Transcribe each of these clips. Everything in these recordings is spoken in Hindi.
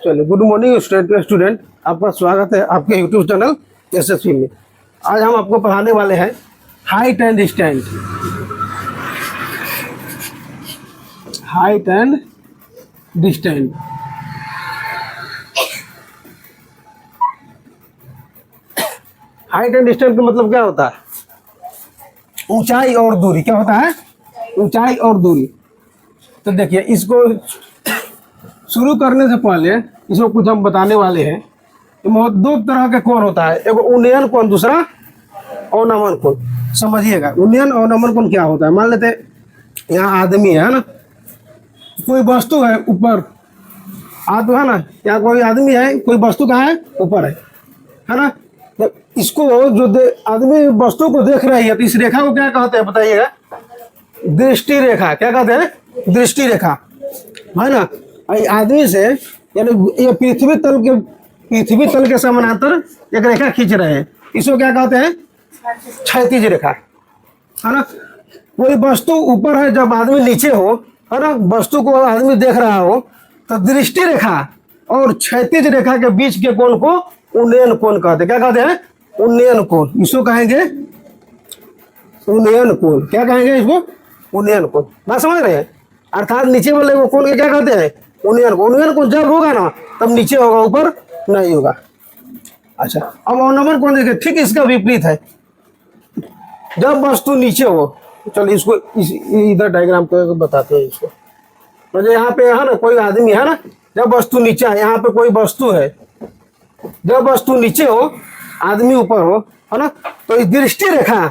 चलिए, गुड मॉर्निंग स्टूडेंट, आपका स्वागत है आपके यूट्यूब चैनल एसएससी में। आज हम आपको पढ़ाने वाले हैं height and distance. Height and distance. Height and distance का मतलब क्या होता है? ऊंचाई और दूरी। क्या होता है? ऊंचाई और दूरी। तो देखिए, इसको शुरू करने से पहले इसको कुछ हम बताने वाले हैं। दो तरह के कोण होता है, एक उन्नयन कोण, दूसरा अवनमन कोण। समझिएगा, उन्नयन और अवनमन कोण क्या होता है। मान लेते यहाँ आदमी है ना, कोई वस्तु है ऊपर, तो है ना, यहाँ कोई आदमी है, कोई वस्तु कहाँ है? ऊपर है ना। तो इसको जो आदमी वस्तु को देख रही है, तो इस रेखा को क्या कहते हैं बताइएगा? दृष्टि रेखा। क्या कहते हैं? दृष्टि रेखा, है ना। आदमी से यानी ये पृथ्वी तल के समानांतर एक रेखा खींच रहे हैं, इसको क्या कहते हैं? क्षैतिज रेखा, है ना। कोई वस्तु ऊपर है, जब आदमी नीचे हो, है ना, वस्तु को आदमी देख रहा हो, तो दृष्टि रेखा और क्षैतिज रेखा के बीच के कोण को उन्नयन कोण कहते हैं। क्या कहते हैं? उन्नयन कोण। इसको कहेंगे उन्नयन कोण। क्या कहेंगे इसको? उन्नयन कोण। बात समझ रहे हैं? अर्थात नीचे वाले वो कोण क्या कहते हैं? उन्नयन कोण। उन्नयन कोण जब होगा ना, तब नीचे होगा, ऊपर नहीं होगा। अच्छा, अब अवनमन कोण देखिए, ठीक इसका विपरीत है। जब वस्तु नीचे हो, चलिए इसको इधर डायग्राम को बताते हैं इसको। मतलब यहाँ पे है ना, कोई आदमी है ना, जब वस्तु नीचे है, यहाँ पे कोई वस्तु है, जब वस्तु नीचे हो, आदमी ऊपर हो, है ना, तो इस दृष्टि रेखा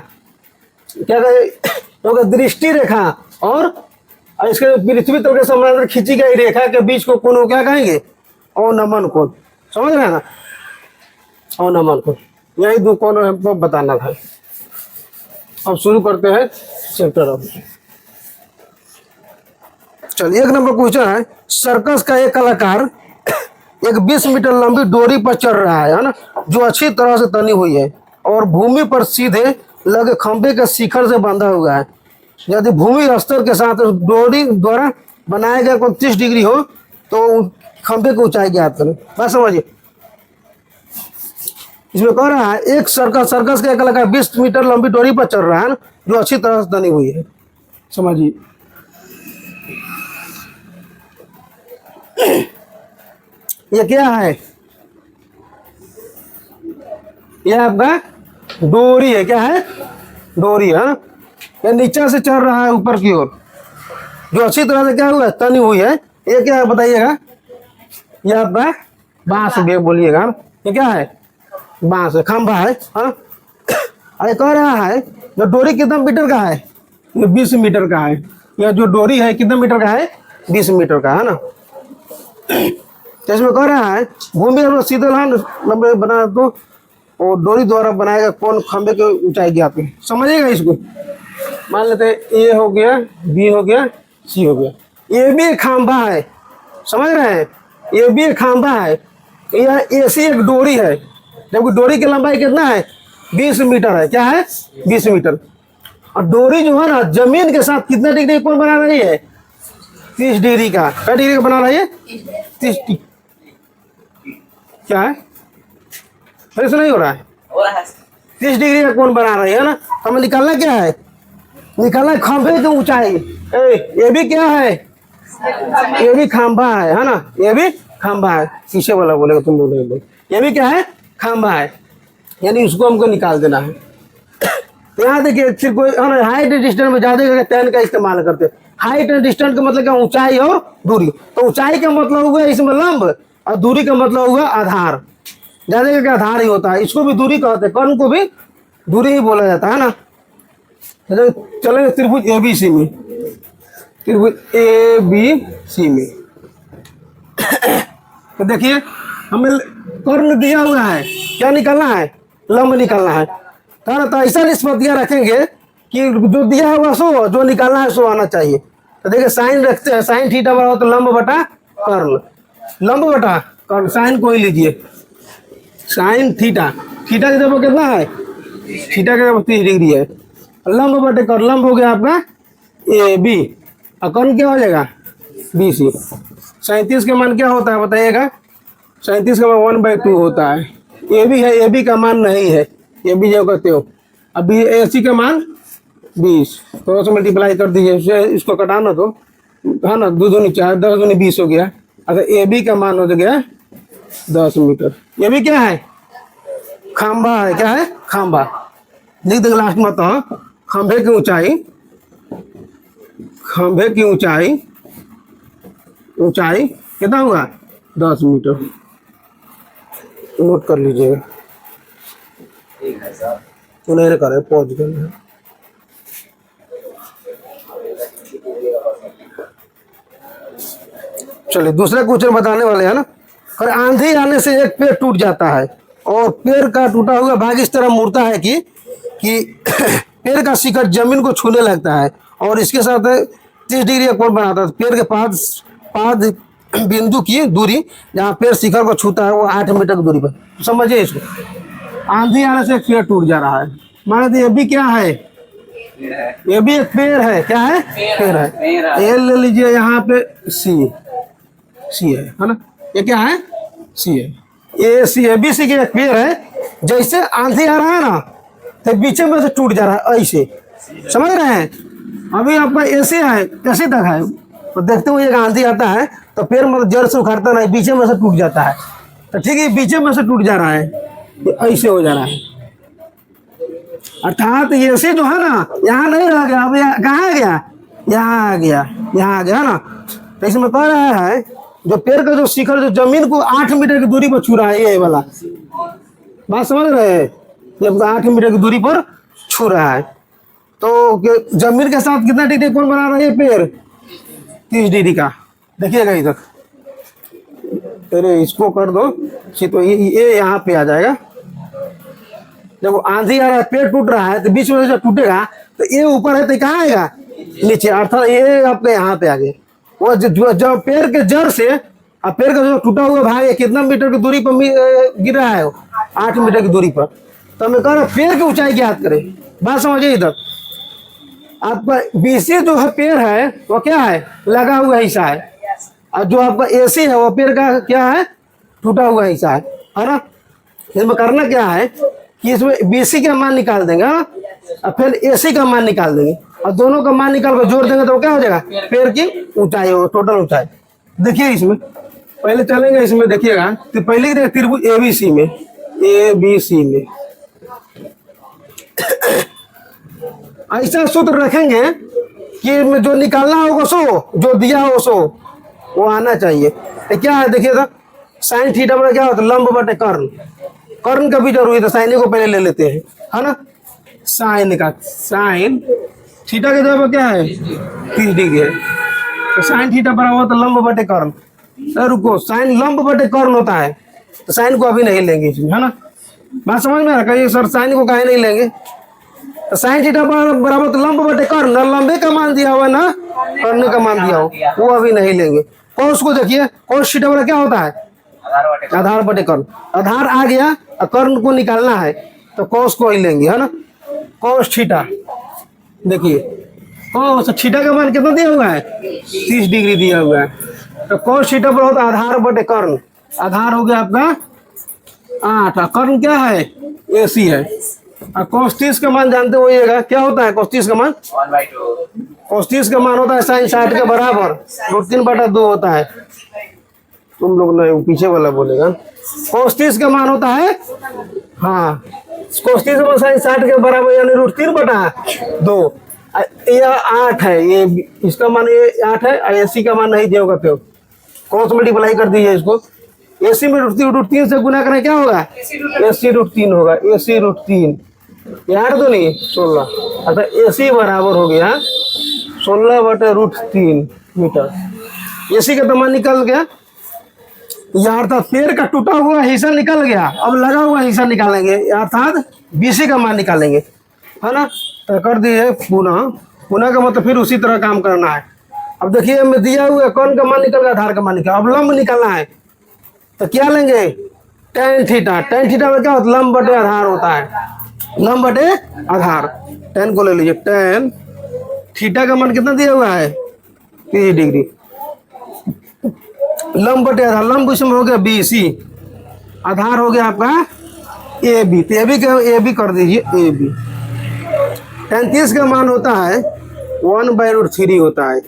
क्या कहे? तो दृष्टि रेखा और इसके पृथ्वी तल के समानांतर खींची गई रेखा के बीच को कोण क्या कहेंगे? अवनमन कोण। समझ रहे हैं ना? अवनमन कोण। यही दो कोण हमको बताना था। अब शुरू करते हैं चैप्टर। अब चलिए, एक नंबर क्वेश्चन है, सर्कस का एक कलाकार एक 20 मीटर लंबी डोरी पर चढ़ रहा है ना, जो अच्छी तरह से तनी हुई है और भूमि पर सीधे लगे खंभे के शिखर से बंधा हुआ है। यदि भूमि स्तर के साथ डोरी द्वारा बनाया गया कोण 30 डिग्री हो, तो खंभे की ऊंचाई ज्ञात करें। बात समझिए, इसमें कह रहा है एक सर्कस का एक कलाकार 20 मीटर लंबी डोरी पर चढ़ रहा है ना, जो अच्छी तरह से तनी हुई है। समझिए, ये क्या है? यह आपका डोरी है। क्या है? डोरी है ना। ये नीचे से चढ़ रहा है ऊपर की ओर, जो अच्छी तरह से क्या हुआ? तनी हुई है। ये क्या है बताइएगा? यह आपका बांस भी बोलिएगा। ये क्या है? बांस है, खंभा है। हाँ, अरे कह रहा है जो डोरी कितना मीटर का है? ये 20 मीटर का है। यह जो डोरी है कितना मीटर का है? 20 मीटर का, है ना। इसमें कह रहा है भूमि और सीधे लंबे बना तो वो डोरी द्वारा बनाएगा कौन खंबे की ऊंचाई ज्ञात है। समझिएगा इसको। मान लेते हैं ए हो गया, बी हो गया, सी हो गया। ये भी एक खंभा है। समझ रहे हैं? ये भी एक खंभा है। यह ऐसी एक डोरी है, जबकि डोरी की लंबाई कितना है? 20 मीटर है। क्या है? 20 मीटर। और डोरी जो है ना, जमीन के साथ कितना डिग्री कोण बना रही है? 30 डिग्री का। क्या डिग्री का बना रही है? 30 डिग्री। क्या है? ऐसा नहीं हो रहा है? 30 डिग्री का कोण बना रही है ना। हमें निकालना क्या है? निकालना है खंभे की ऊंचाई। ये भी क्या है? ये भी खंभा है ना। ये भी खंभा है। शीशे वाला बोलेगा, तुम बोलेगे ये भी क्या है? खंभा है। यानी उसको हमको निकाल देना है। यहाँ देखिए, फिर कोई हाइट एंड डिस्टेंस में ज्यादा टेन का इस्तेमाल करते हैं। हाइट एंड डिस्टेंस का मतलब क्या? ऊंचाई और दूरी। तो ऊंचाई का मतलब हुआ इसमें लंब, और दूरी का मतलब हुआ आधार। ज्यादा का आधार ही होता है, इसको भी दूरी कहते हैं, कर्ण को भी दूरी ही बोला जाता है ना। चलेंगे त्रिभुज ABC में। त्रिभुज ABC में तो देखिए, हमें कर्ण दिया हुआ है, क्या निकालना है? लंब निकालना है। तो ऐसा निष्पत्तियां रखेंगे कि जो दिया हुआ सो, जो निकालना है सो आना चाहिए। तो देखिए, साइन रखते हैं, साइन थीटा बराबर तो लंब बटा कर्ण। लंब बटा कर्ण, साइन को ही लीजिए। साइन थीटा, थीटा की जगह कितना है? थीटा का 30 डिग्री है। लंब बटे कर्ण, लंब हो गया आपका AB, और कर्ण क्या हो जाएगा? BC। 37 का मान क्या होता है बताइएगा? 37 का मान 1/2 होता है। ये भी है, ये भी का मान नहीं है, ये भी जो कहते हो। अभी AC का मान 20, तो उससे मल्टीप्लाई कर दीजिए, इसको कटाना तो है ना, 2 दूनी 4, 10 दूनी 20 हो गया। अगर AB का मान हो गया 10 मीटर। ये भी क्या है, खंबा है। क्या है, खंबा। लिख देंगे लास्ट में तो, खंभे की ऊंचाई, खंभे की ऊंचाई, ऊंचाई कितना हुआ 10 मीटर। नोट कर लीजिएगा, नहीं करे पहुंच गए। चलिए दूसरा क्वेश्चन बताने वाले हैं ना। और आंधी आने से एक पेड़ टूट जाता है और पेड़ का टूटा हुआ भाग इस तरह मुड़ता है कि पेड़ का शिखर जमीन को छूने लगता है और इसके साथ 30 डिग्री का कोण बनाता है। पेड़ के पाद बिंदु की दूरी जहाँ पेड़ शिखर को छूता है वो 8 मीटर की दूरी पर। समझिए इसको, आंधी आने से एक पेड़ टूट जा रहा है। मान लीजिए ये भी क्या है, ये भी एक पेड़ है। क्या है, पेड़ है। ये ले लीजिए, यहाँ पे सी है ना, ये क्या है, सी है। ये सी है, BC के एक पेड़ है। जैसे आंधी आ रहा है ना तो बीच में से टूट जा रहा है ऐसे, समझ रहे हैं। अभी आपका AC है, AC तक है, तो देखते हुए एक आंधी आता है तो पेड़ मतलब जड़ से उखाड़ता नहीं, बीच में से टूट जाता है। तो ठीक है, बीच में से टूट जा रहा है, ऐसे हो जा रहा है। अर्थात AC जो है ना, यहाँ नहीं रह गया, अब कहाँ गया, यहाँ आ गया, यहाँ आ गया ना। तो इसमें कह रहा है जो पेड़ का जो शिखर जो जमीन को 8 मीटर की दूरी पर छू रहा है, ये वाला बात समझ रहे हैं, ये 8 मीटर की दूरी पर छू रहा है। तो जमीन के साथ कितना डिग्री कोण बना रहा है ये पेड़, 30 डिग्री का। देखिएगा इधर, अरे इसको कर दो, तो ये यहाँ पे आ जाएगा। जब आंधी आ रहा है, पेड़ टूट रहा है, तो बीच में जब टूटेगा तो ये ऊपर है तो कहाँ आएगा, नीचे। अर्थात ये आपके यहाँ पे आ गए। वो जो पेड़ के जड़ से अब पेड़ का जो टूटा हुआ भाग है कितना मीटर की दूरी पर गिर रहा है, 8 मीटर की दूरी पर। तो मैं कह रहा हूँ पेड़ की ऊंचाई ज्ञात करें। बात समझिए इधर, आपका BC जो है पेड़ है वो क्या है, लगा हुआ हिस्सा है, और जो आपका AC है वो पेड़ का क्या है, टूटा हुआ हिस्सा है ना। इसमें करना क्या है कि इसमें BC का मान निकाल देंगे और फिर AC का मान निकाल देंगे, और दोनों का मान निकाल कर जोड़ देंगे तो क्या हो जाएगा, पेड़ की ऊंचाई हो, टोटल ऊंचाई। देखिए इसमें पहले चलेंगे, इसमें देखिएगा तो पहले त्रिभुज ABC में, ABC में ऐसा सूत्र रखेंगे कि जो निकालना होगा सो, जो दिया हो सो वो आना चाहिए। तो क्या है देखिएगा, साइन थीटा बटा क्या होता है, लंब बटे कर्ण। कर्ण का भी जरूरी है, साइन को पहले ले लेते हैं, है ना। साइन का, साइन थीटा के जगह क्या है, 30 डिग्री है, तो साइन थीटा बराबर होता है लंब बटे कर्ण। रुको, साइन लंब बटे कर्ण होता है, तो साइन को अभी नहीं लेंगे इसमें, है ना। बात समझ में आ रहा है, सर साइन को काहे नहीं लेंगे। तो साइन थीटा बराबर तो लंब बटे कर्ण, लंबे का मान दिया हुआ ना कर्ण का मान दिया हो, वो अभी नहीं लेंगे। कॉस को देखिए, कॉस थीटा बराबर क्या होता है, आधार बटे कर्ण। आधार आ गया और कर्ण को निकालना है तो कॉस को ही लेंगे, है ना। कॉस थीटा, देखिए कॉस थीटा का मान कितना दिया हुआ है, 30 डिग्री दिया हुआ है। तो कॉस थीटा पर होता है आधार बटे कर्ण। आधार हो गया आपका 8, कर्ण क्या है, AC है। और cos 30 का मान जानते होइएगा, क्या होता है cos 30 का मान, 1/2। cos 30 का मान होता है sin 60 के बराबर, √3/2 होता है। तुम लोग नहीं, पीछे वाला बोलेगा। cos 30 का मान होता है, हाँ cos 30 का मान sin 60 के बराबर यानी √3/2। यह 8 है, ये इसका मान ये 8 है, AC का मान नहीं दिया होगा, तो cos मल्टीप्लाई कर दीजिए इसको। AC में √3 से गुना करें क्या होगा, AC √3 होगा, AC √3, ये 8 तो नहीं 16। अर्थात AC बराबर हो गया 16/√3 मीटर। AC का तो मान निकल गया, यहाँ अर्थात पेड़ का टूटा हुआ हिस्सा निकल गया। अब लगा हुआ हिस्सा निकालेंगे, अर्थात BC का मान निकालेंगे, है ना। तो कर दिए पुनः का मतलब फिर उसी तरह काम करना है। अब देखिए मैं दिया हुआ कौन का मान निकल गया, आधार का मान निकला। अब लंब निकालना है तो क्या लेंगे, tan थीटा। tan थीटा में क्या होता है, लंब बटे आधार होता है, लंब बटे आधार। tan को ले लीजिए, tan थीटा का मान कितना दिया हुआ है, 30 डिग्री। लंब बटे आधार, लंब इसमें हो गया BC, आधार हो गया आपका ए बी, तो ए बी कर दीजिए ए बी। 33 का मान होता है 1/√3 होता है।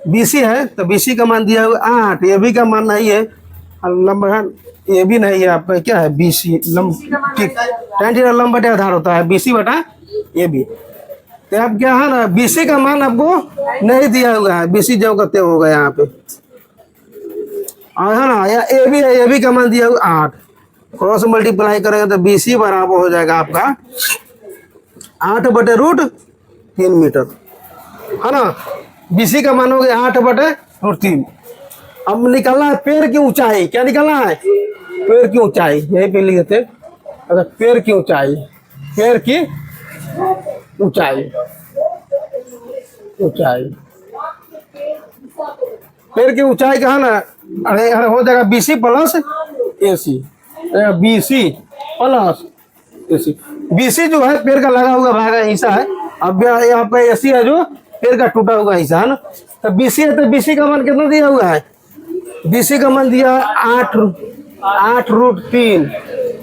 BC है तो BC का मान दिया हुआ 8, ए बी का मान नहीं है, लंब ए बी नहीं है आपका, क्या है BC लंब, ठीक। tan थीटा लंब बटे आधार होता है BC बटा ए बी। तो अब क्या है ना, BC का मान आपको नहीं दिया हुआ है, BC जो करते होगा यहाँ पे, और है ना या ए बी है, ए बी का मान दिया हुआ 8, क्रॉस मल्टीप्लाई करेंगे तो BC बराबर हो जाएगा आपका 8/√3 मीटर, है ना। BC का मान हो गया 8/√3। अब निकालना है पेड़ की ऊंचाई, क्या निकालना है, पेड़ की ऊंचाई, यहीं पे लिख देते। अच्छा, पेड़ की ऊंचाई, पेड़ की ऊंचाई, ऊंचाई, पेड़ की ऊंचाई का है ना, अरे हो जाएगा BC plus AC, BC plus AC। BC जो है पेड़ का लगा हुआ भागा हिस्सा है, अब यहाँ पे AC है जो पेड़ का टूटा हुआ हिस्सा है ना। तो BC है तो BC का मान कितना दिया हुआ है, BC का मान दिया 8√3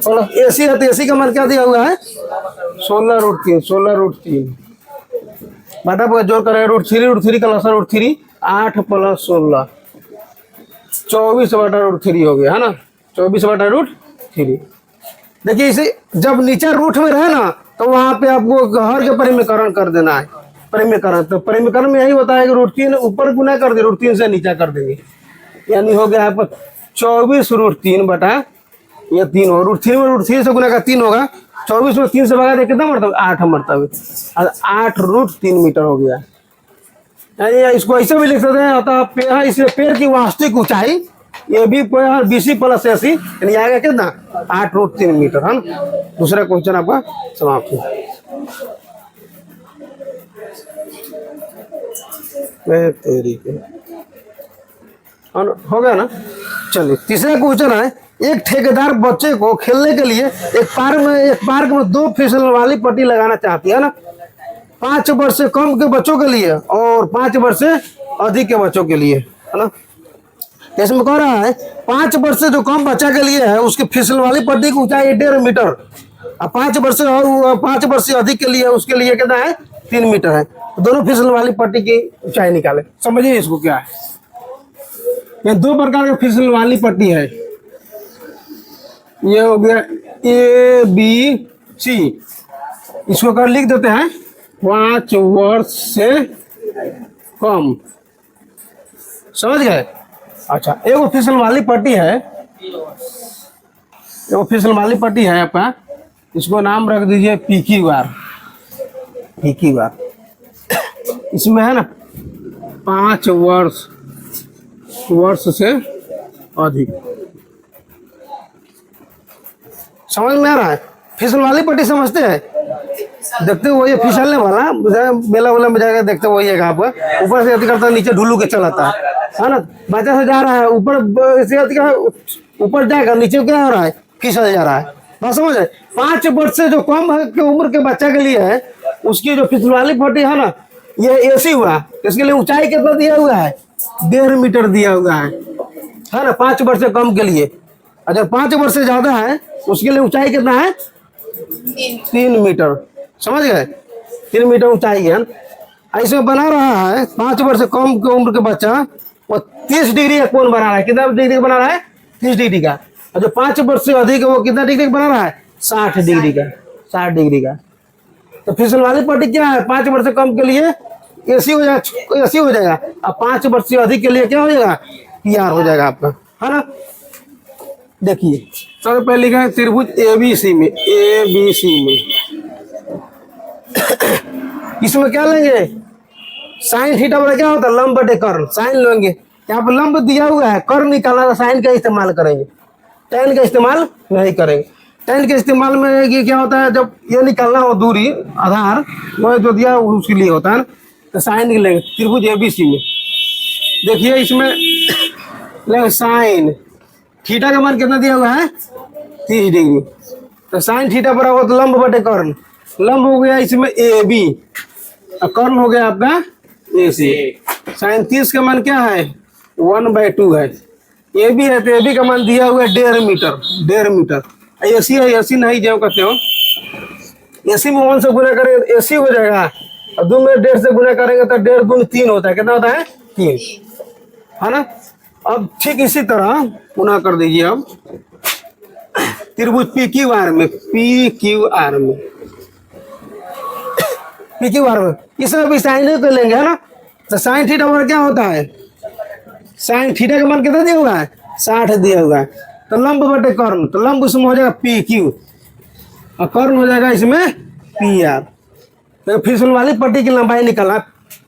प्लस AC है तो AC का मान क्या दिया हुआ है 16√3 बटा पर जोड़ करें √3 का लसा √3, 8 + 16 24/√3 हो गया, है ना, 24/√3। देखिए इसे जब नीचे रूट में रहे ना तो वहां पे आपको हर के परिमीकरण कर देना है, परिमीकरण। तो परिमीकरण में यही होता है कि √3 ऊपर गुना कर दे, √3 से नीचा कर देंगे, यानी हो गया आपका 24√3 बटा ये 3 हो, √3 में √3 से गुना का 3 होगा, 24 में 3 से भगा दे कितना मरतबा 8 मरतबा, 8√3 मीटर हो गया। यानी इसको ऐसे भी लिख सकते हैं, होता इसलिए पेड़ की वास्तविक ऊंचाई ये भी BC प्लस AC, यानी आएगा कितना 8√3 मीटर, है ना। दूसरा क्वेश्चन आपका समाप्त हो गया ना। चलिए तीसरा क्वेश्चन है, एक ठेकेदार बच्चे को खेलने के लिए एक पार्क में 2 फिसल वाली पट्टी लगाना चाहती है ना, 5 वर्ष से कम के बच्चों के लिए और 5 वर्ष से अधिक के बच्चों के लिए, है ना। इसमें कह रहा है 5 वर्ष से जो कम बच्चा के लिए है उसकी फिसल वाली पट्टी की ऊंचाई 1.5 मीटर, और 5 वर्ष और 5 वर्ष से अधिक के लिए उसके लिए कितना है 3 मीटर है। दोनों फिसल वाली पट्टी की ऊंचाई निकाले। समझिए इसको क्या है, ये 2 प्रकार की फिसल वाली पट्टी है, ये हो गया ABC, इसको कर लिख देते हैं 5 वर्ष से कम, समझ गए। अच्छा, एक फिसल वाली पट्टी है, एक फिसल वाली पट्टी है आपका, इसको नाम रख दीजिए पीकी बार, पीकी बार। इसमें है ना 5 वर्ष से अधिक, समझ में आ रहा है। फिसल वाली पट्टी समझते हैं, देखते हो ये फिसलने वाला मेला वेला में जाकर देखते हो, ये आपका ऊपर से अति करता है नीचे ढुलू के चलाता है ना, बच्चा से जा रहा है ऊपर से ऊपर जाएगा, नीचे क्या हो रहा है फिसल जा रहा है, बात समझ है। 5 वर्ष से जो कम उम्र के बच्चा के लिए है उसकी जो फिसल वाली पट्टी है ना, ये AC हुआ, इसके लिए ऊंचाई कितना दिया हुआ है 1.5 मीटर दिया हुआ है ना, 5 वर्ष से कम के लिए। अगर 5 वर्ष से ज्यादा है उसके लिए ऊंचाई कितना है 3 मीटर, समझ गए, 3 मीटर ऊंचाई है। ऐसे बना रहा है 5 वर्ष से कम की उम्र के बच्चा वो 30 डिग्री का कोण बना रहा है, कितना डिग्री का बना रहा है 30 डिग्री का, और जो 5 वर्ष से अधिक है वो कितना डिग्री का बना रहा है 60 डिग्री का, 60 डिग्री का। तो फिसल वाली पट्टी क्या है 5 वर्ष से कम के लिए AC हो जाएगा, AC हो जाएगा, अब 5 वर्ष से अधिक के लिए क्या हो जाएगा PR हो जाएगा आपका, है ना। देखिए सबसे पहले लिखा है त्रिभुज ABC में, इसमें क्या लेंगे साइन थीटा बराबर क्या होता है लंब बटे कर्ण, साइन लेंगे, यहाँ पर लंब दिया हुआ है, कर्ण निकालना, साइन का इस्तेमाल करेंगे, tan का इस्तेमाल नहीं करेंगे। tan के इस्तेमाल में ये क्या होता है, जब ये निकालना हो दूरी आधार वो जो दिया उसके लिए होता है ना, तो साइन लेंगे त्रिभुज ABC में। देखिए इसमें लेंगे साइन थीटा का मान कितना दिया हुआ है 30 डिग्री, तो साइन थीटा बराबर तो लंब बटे कर्ण, लंब हो गया इसमें AB और कर्ण हो गया आपका AC। साइन 30 का मान क्या है 1/2 है, ए बी है तो ए बी का मान दिया हुआ है 1.5 मीटर, 1.5 मीटर। एसी है, एसी नहीं जो कहते हो, एसी में 1 से गुना करेंगे एसी हो जाएगा, और 2 में 1.5 से गुना करेंगे तो 1.5 दूनी 3 होता है। कितना होता है? 3, है ना। अब ठीक इसी तरह पुनः कर दीजिए। अब त्रिभुज पी क्यू आर में, पी क्यू आर में, पी क्यू आर में इसमें भी साइन तो लेंगे, है ना। तो साइन थीटा पर क्या होता है? साइन थीटा का मान कितना दिया हुआ है? 60 दिया हुआ है। तो लंब बटे कर्ण, तो लंब उसमें हो जाएगा पी क्यू और कर्ण हो जाएगा इसमें पी आर। तो फिसल वाली पट्टी की लंबाई निकाला,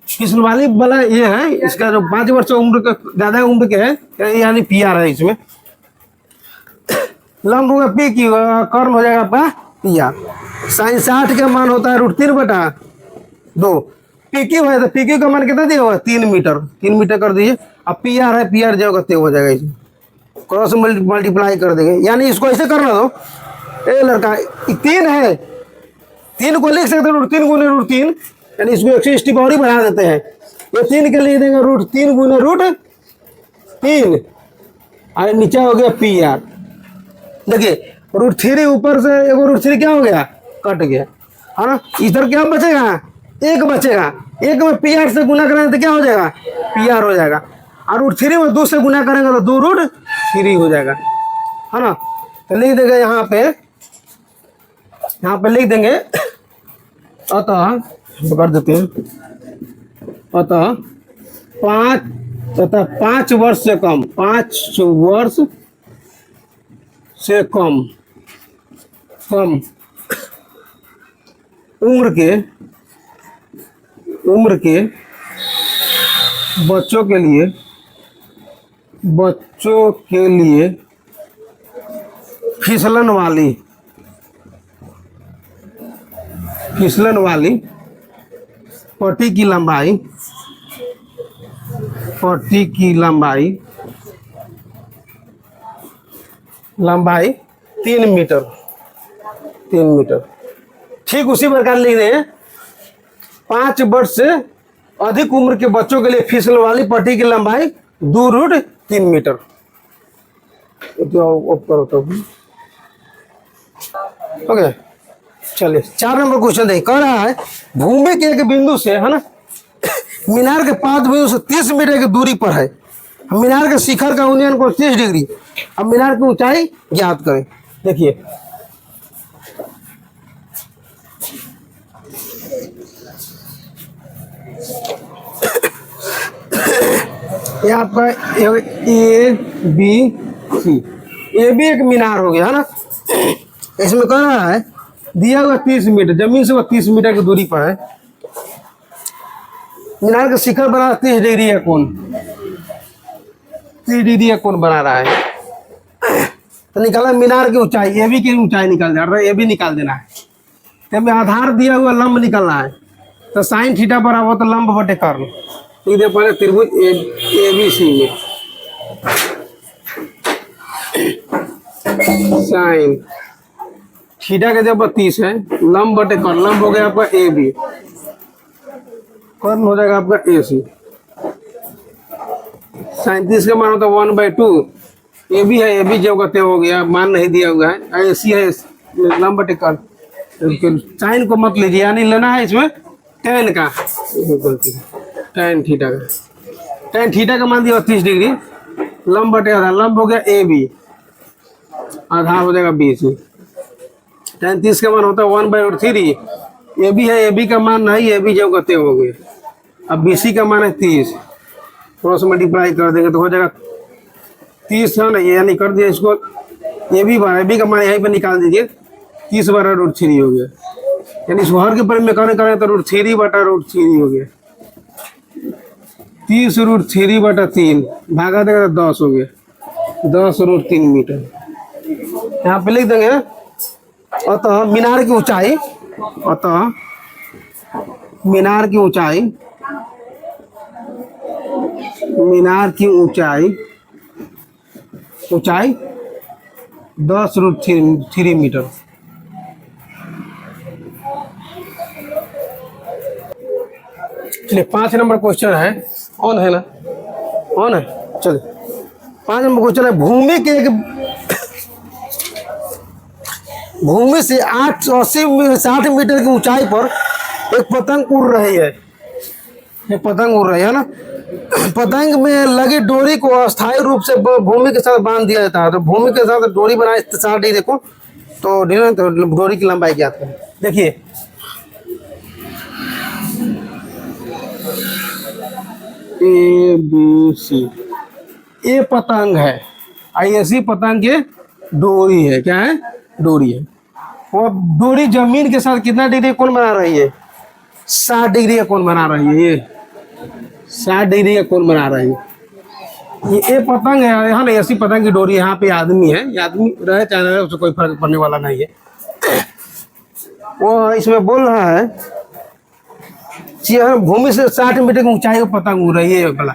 फिसल वाली वाला ये है, इसका जो 5 वर्ष उम्र के ज्यादा उम्र के है, यानी पी आर है। इसमें लंब होगा पी क्यू, कर्ण हो जाएगा आपका पी आर। साइन 60 का मान होता है √3/2। पी क्यू है तो पी क्यू का मान कितना दिया हुआ? 3 मीटर, 3 मीटर कर दीजिए। अब पी आर है, पी आर जो करते हो जाएगा, इसमें क्रॉस मल्टीप्लाई कर देंगे, यानी इसको ऐसे करना दो। ए लड़का 3 है, 3 को लिख सकते हो √3 गुने √3, यानी इसको 160 पावर ही बढ़ा देते हैं। ये 3 के लिए देंगे √3 गुने √3 और नीचे हो गया पी आर। देखिए √3 ऊपर से एगो √3 क्या हो गया? कट गया, है ना। इधर क्या बचेगा? 1 बचेगा। 1 में पी आर से गुना करेंगे तो क्या हो जाएगा? पी आर हो जाएगा। और √3 में 2 से गुना करेंगे तो 2√3 हो जाएगा, है ना। तो लिख देंगे यहाँ पे लिख देंगे, अतः कर देते हैं, अतः 5 वर्ष से कम, 5 वर्ष से कम उम्र के बच्चों के लिए फिसलन वाली पट्टी की लंबाई 3 मीटर, 3 मीटर। ठीक उसी प्रकार लिख दें, 5 वर्ष से अधिक उम्र के बच्चों के लिए फिसल वाली पट्टी की लंबाई 2√3 मीटर। करो तो ओके। चलिए 4 नंबर क्वेश्चन देखिए, कह रहा है भूमि के एक बिंदु से, है ना, मीनार के 5 बिंदु से 30 मीटर की दूरी पर है। मीनार के शिखर का उन्नयन को 30 डिग्री। अब मीनार की ऊंचाई ज्ञात करें। देखिए ये आपका A B C, A B एक मीनार हो गया, है ना। इसमें कह रहा है दिया हुआ 30 मीटर, जमीन से वो 30 मीटर की दूरी पर है। मीनार का शिखर बना 30 डिग्री है कोण, 30 डिग्री का कोण बना रहा है। तो निकाला मीनार की ऊंचाई, ए बी की ऊंचाई निकाल देना, ए बी निकाल देना है। तो आधार दिया हुआ लंब निकालना है। तो साइन थीटा बराबर तो लंब बटे कर्ण। इधर पहले त्रिभुज ए बी सी में साइन थीटा का जब 30 है, लंब बटे कर्ण, लंब हो गया आपका ए बी, कर्ण हो जाएगा आपका ए सी। साइन 30 का मान होता है 1/2। ए बी है, ए बी जब कहते हो गया, मान नहीं दिया हुआ है। ए सी है, लंब बटे कर्ण। साइन को मत लीजिए, यानी लेना है इसमें टेन का, टेन थीटा का। टेन थीटा का मान दिया 30 डिग्री, लंब बटे आधार, लंब हो गया ए बी, आधार हो जाएगा बी सी। टेन 30 का मान होता है 1/3। ए बी है, ए बी का मान नहीं, ए बी जब कहते हो गए। अब बी सी का मान है 30, क्रॉस मल्टीप्लाई कर देंगे तो हो जाएगा 30 है ना, यानी कर दिया इसको। ए बी का मान यहीं पर निकाल दीजिए, 30/√3 हो गया, यानी इस हर के पर में करें तो √3/√3 हो गया। 30√3/3 भागा देगा तो 10 हो गया, 10√3 मीटर। यहाँ पे लिख देंगे अतः मीनार की ऊंचाई, मीनार की ऊंचाई 10√3 मीटर। चलिए 5 नंबर क्वेश्चन है, ऑन है ना, ऑन है। चलिए 5 नंबर क्वेश्चन है, भूमि से 880-60 मीटर की ऊंचाई पर एक पतंग उड़ रही है। एक पतंग उड़ रही है ना। पतंग में लगी डोरी को अस्थायी रूप से भूमि के साथ बांध दिया जाता है। तो भूमि के साथ डोरी बनाए 60 डिग्री को, तो डोरी की लंबाई ज्ञात करें। देखिए ABC, ये पतंग है, ऐसी पतंग के डोरी है। क्या है? डोरी है। वो डोरी जमीन के साथ कितना डिग्री कोण बना रही है? 60 डिग्री का कोण बना रही है। ये 60 डिग्री का कोण बना रही है। ये पतंग है यहाँ ना, ऐसी पतंग की डोरी। यहाँ पे आदमी है, ये आदमी रहे चाहे रहे उससे कोई फर्क पड़ने वाला नहीं है। वो इसमें बोल रहा है कि भूमि से 60 मीटर की ऊंचाई पर पतंग उड़ रही है। भला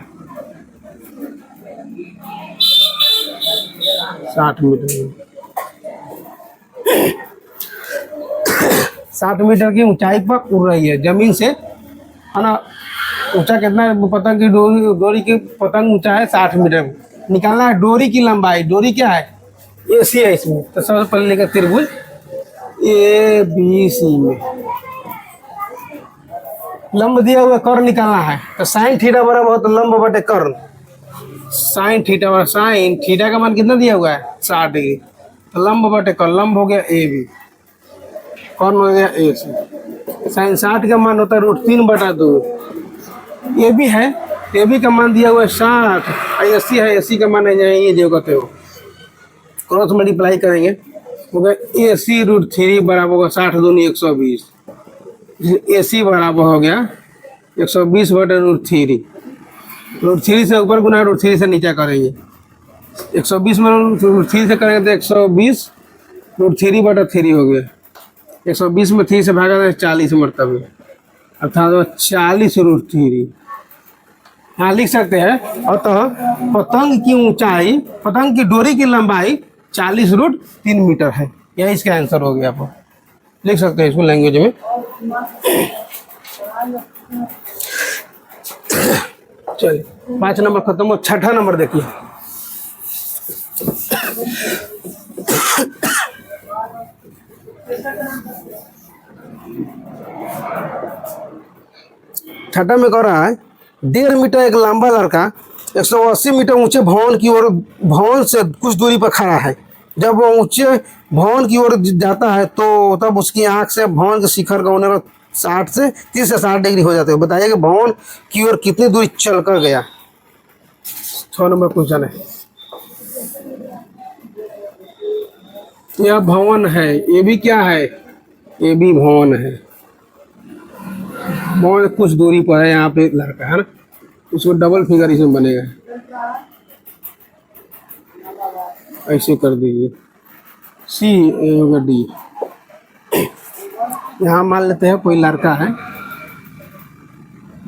60 मीटर 60 मीटर की ऊंचाई पर उड़ रही है जमीन से, है ना। ऊंचा कितना है? पतंग की डोरी की पतंग ऊंचा है 60 मीटर। निकालना है डोरी की लंबाई। डोरी क्या है? AC है इसमें। तो सबसे पहले लेकर त्रिभुज ABC में लंब दिया हुआ कर्ण निकालना है। तो साइन थीटा बराबर होता है लंब बटे कर्ण। साइन थीटा का मान कितना दिया हुआ है? 60 डिग्री। तो लंब बटे कर्ण, लंब हो गया AB, कर्ण हो गया AC। साइन 60 का मान होता है √3/2। ये भी है, ये भी का मान दिया हुआ है 60। 80 है, 80 का मान है ये जो कहते हो क्रॉस मल्टीप्लाई करेंगे होगा AC √3 बराबर होगा 60 दूनी 120। AC बराबर हो गया 120/√3। √3 से ऊपर गुना √3 से नीचे करेंगे। 120 में √3 से करेंगे तो 120 √3/3 हो गया। 120 में 3 से भागा तो 40 मरतबे, अर्थात 40√3। यहाँ लिख सकते हैं। अतः पतंग की ऊंचाई, पतंग की डोरी की लंबाई 40√3 मीटर है। यही इसका आंसर हो गया। आप लिख सकते हैं इसको लैंग्वेज में। चलिए 5 नंबर खत्म हो, 6ठा नंबर देखिए। छठा में कह रहा है 1.5 मीटर एक लंबा लड़का 180 मीटर ऊंचे भवन की ओर, भवन से कुछ दूरी पर खड़ा है। जब वो ऊंचे भवन की ओर जाता है तो तब उसकी आंख से भवन के शिखर का होने 30 से 60 डिग्री हो जाते हैं। बताइए कि भवन की ओर कितनी दूरी चल कर गया। 6 नंबर क्वेश्चन है। यह भवन है, ये भी क्या है? ये भी भवन है। भवन कुछ दूरी पर है, यहाँ पे लड़का है ना, उसको डबल फिगर इसमें बनेगा। ऐसे कर दीजिए C होगा D। यहाँ मान लेते हैं कोई लड़का है,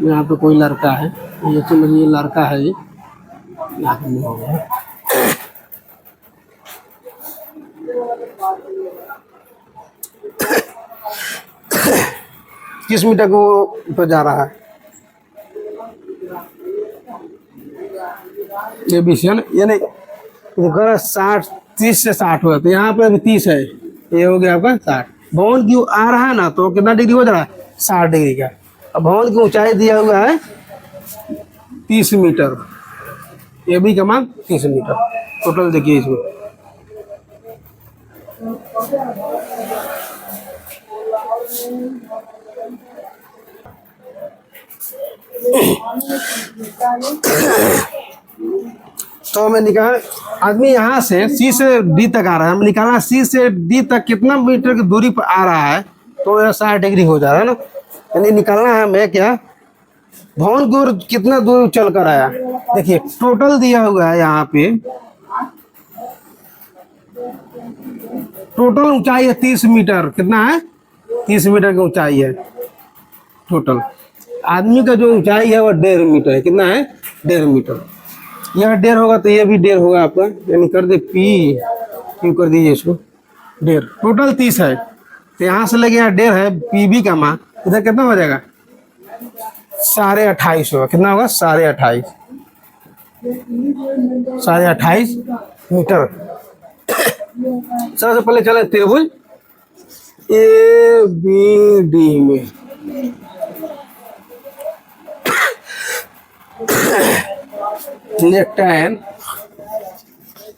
यहाँ पे कोई लड़का है, ये समझिए लड़का है। ये यहाँ पे हो गया। किस मीटर को ऊपर जा रहा है? ये भी है ना, ये नहीं 60 30 से 60 हुआ, तो यहाँ पे अभी 30 है, ये हो गया आपका 60। भवन की आ रहा है ना, तो कितना डिग्री हो जा रहा है? 60 डिग्री का। अब भवन की ऊंचाई दिया हुआ है 30 मीटर, ये भी का मान 30 मीटर। टोटल देखिए इसमें तो हमें निकाल, आदमी यहाँ से C से D तक आ रहा है, हमें निकालना C से D तक कितना मीटर की दूरी पर आ रहा है, तो यह 60 डिग्री हो जा रहा है ना। यानी निकालना है हमें क्या, भवन की ओर कितना दूर चल कर आया। देखिए टोटल दिया हुआ है यहाँ पे, टोटल ऊंचाई है 30 मीटर। कितना है? 30 मीटर की ऊंचाई है टोटल। आदमी का जो ऊंचाई है वो 1.5 मीटर है। कितना है? 1.5 मीटर। यह 1.5 होगा तो यह भी 1.5 होगा आपका, यानी कर दे P कर दीजिए इसको 1.5। टोटल 30 है, तो यहाँ से लगे यहाँ 1.5 है। PB का मान इधर कितना हो जाएगा? 28.5 होगा। कितना होगा? 28.5। 28.5 मीटर। सबसे पहले चले त्रिभुज ए बी डी में।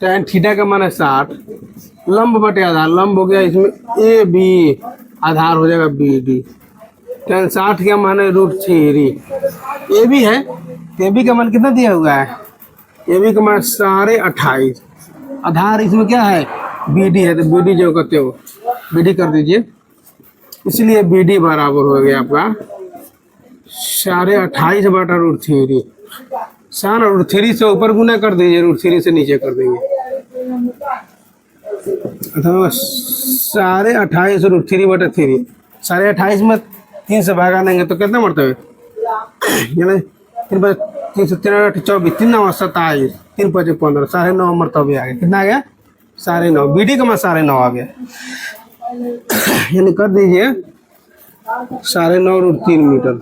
tan थीटा का मान है 60, लंब बटे आधार, लंब हो गया इसमें ए बी, आधार हो जाएगा बी डी। tan 60 का मान है √3। ए बी है, ए बी का मान कितना दिया हुआ है? ए बी का मान 28.5, आधार इसमें क्या है? बी डी है, तो बी डी जो करते हो बी डी कर दीजिए। इसलिए बी डी बराबर हो गया आपका 28.5 बटा √3। सान √3 से ऊपर गुना कर दीजिए, √3 से नीचे कर देंगे, अथवा 28.5 √3 बटा 3। 28.5 में 3 से भागा देंगे तो कितना मरतबे? यानी 3 से 3 24, 3 9 27, 3 5 15, 9.5 मरतबे आ गया। कितना आ गया? 9.5। बी डी का मान 9.5 आ गया। यानी कर दीजिए 9.5 √3 मीटर।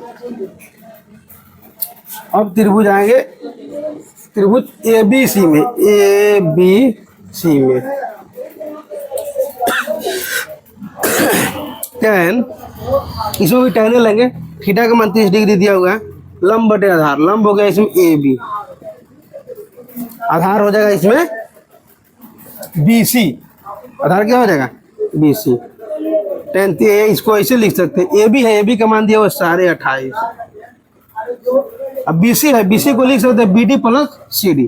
अब त्रिभुज आएंगे, त्रिभुज ए बी सी में, ए बी सी में tan, इसमें भी tan लेंगे। थीटा का मान 30 डिग्री दिया हुआ है, लंब बटे आधार, लंब हो गया इसमें ए बी, आधार हो जाएगा इसमें बी सी, आधार क्या हो जाएगा? B C. tan इसको ऐसे लिख सकते हैं, ए बी है, ए बी का मान दिया हुआ 28.5। अब BC है, BC को लिख सकते हैं BD प्लस CD,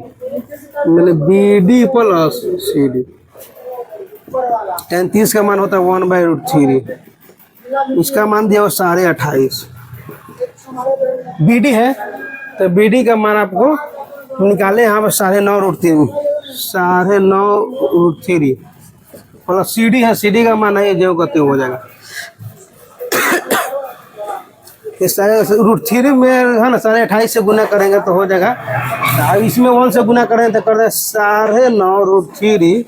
मतलब BD प्लस CD। tan 30 का मान होता है 1/√3, इसका मान दिया हो 28.5। BD है तो BD का मान आपको निकाले यहाँ पर 9.5 √3 प्लस CD है, CD का मान है जो कहते हो जाएगा √3 में है ना, 28.5 से गुना करेंगे तो हो जाएगा। अब इसमें 1 से गुना करेंगे तो कर दे 9.5 √3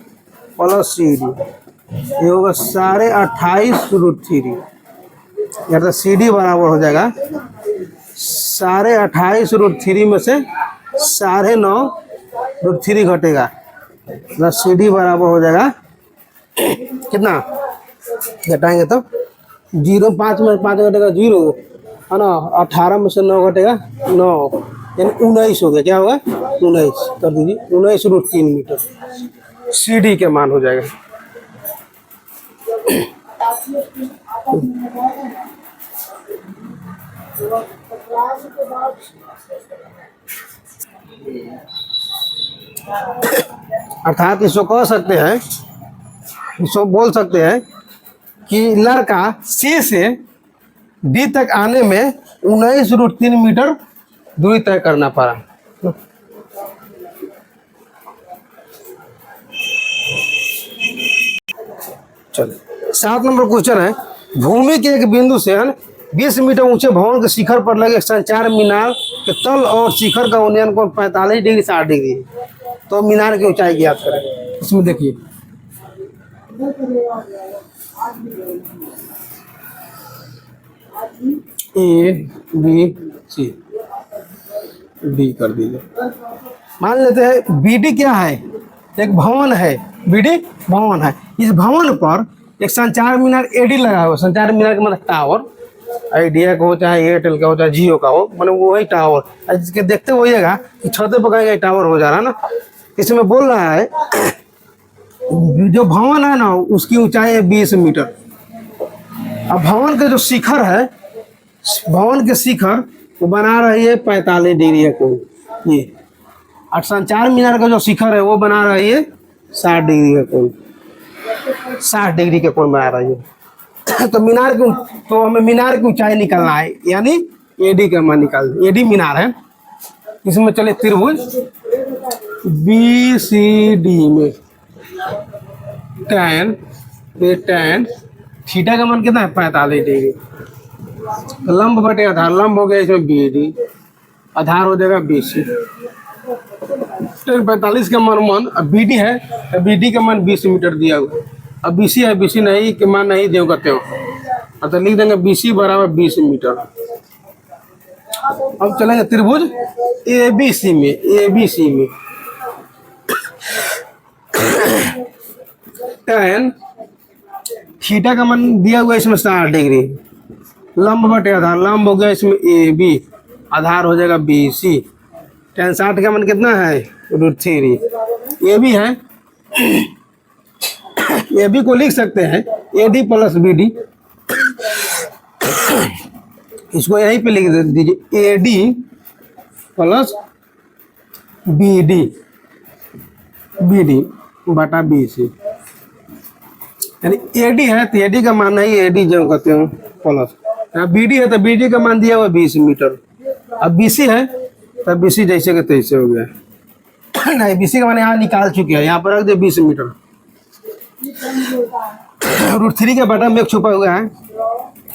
प्लस CD, ये होगा 28.5 √3। या तो CD बराबर हो जाएगा 28.5 √3 में से 9.5 √3 घटेगा, तो CD बराबर हो जाएगा कितना? घटाएंगे तो 0, 5 में 5 घटेगा 0 है ना, 18 में से 9 घटेगा 9, यानी 19 हो गया। क्या होगा? 19 कर दीजिए, 19 √3 मीटर CD के मान हो जाएगा। अर्थात इसको कह सकते हैं, इसको बोल सकते हैं कि लड़का C से D तक आने में 19 √3 मीटर दूरी तय करना पड़ा। चलिए 7 नंबर क्वेश्चन है, भूमि के एक बिंदु से 20 मीटर ऊंचे भवन के शिखर पर लगे संचार मीनार के तल और शिखर का उन्नयन कोण 45 डिग्री 60 डिग्री है। तो मीनार की ऊंचाई ज्ञात करें। इसमें देखिए A B C D कर दीजिए। मान लेते हैं BD क्या है? एक भवन है, BD भवन है। इस भवन पर एक संचार मीनार AD लगा हुआ। संचार मीनार का मतलब टावर, आइडिया का हो चाहे एयरटेल का हो चाहे जियो का हो, मतलब वही टावर। जिसके देखते होइएगा कि छते पर कहीं टावर हो जा रहा है ना। इसमें बोल रहा है जो भवन है ना उसकी ऊंचाई है 20 मीटर। अब भवन के जो शिखर है, भवन के शिखर वो बना रही है 45 डिग्री है कोण ये, और संचार मीनार का जो शिखर है वो बना रही है 60 डिग्री का कोण, 60 डिग्री का कोण बना रही है। तो मीनार की, तो हमें मीनार की ऊंचाई निकालना है, यानी AD का मान निकाल, AD मीनार है। इसमें चले त्रिभुज BCD में tan थीटा का मान कितना है? 45 डिग्री। लंब बटे आधार, लंब हो गया इसमें BD, आधार हो जाएगा BC। tan 45 का मान अब BD है तो BD का मान 20 मीटर दिया हुआ। अब BC है, BC नहीं के मान नहीं देव करते हो, तो लिख देंगे BC बराबर 20 मीटर। अब चलेंगे त्रिभुज ए बी सी में। ए बी सी में tan थीटा का मान दिया हुआ है इसमें 60 डिग्री, लंब बटे आधार, लंब हो गया इसमें ए बी, आधार हो जाएगा बी सी। tan 60 का मान कितना है √3। ए बी है, ए बी को लिख सकते हैं A D plus B D, इसको यहीं पे लिख दीजिए A D plus B D, B D बटा बी सी, यानी ए डी है तो ए डी का मान है ए डी जो कहते हैं प्लस, बी डी है तो बी डी का मान दिया हुआ 20 मीटर। अब बी सी है तो बी सी जैसे के तैसे हो गया, नहीं बी सी का मान यहाँ निकाल चुके हैं, यहाँ पर रख दे 20 मीटर। √3 के बटन में एक छुपा हुआ है,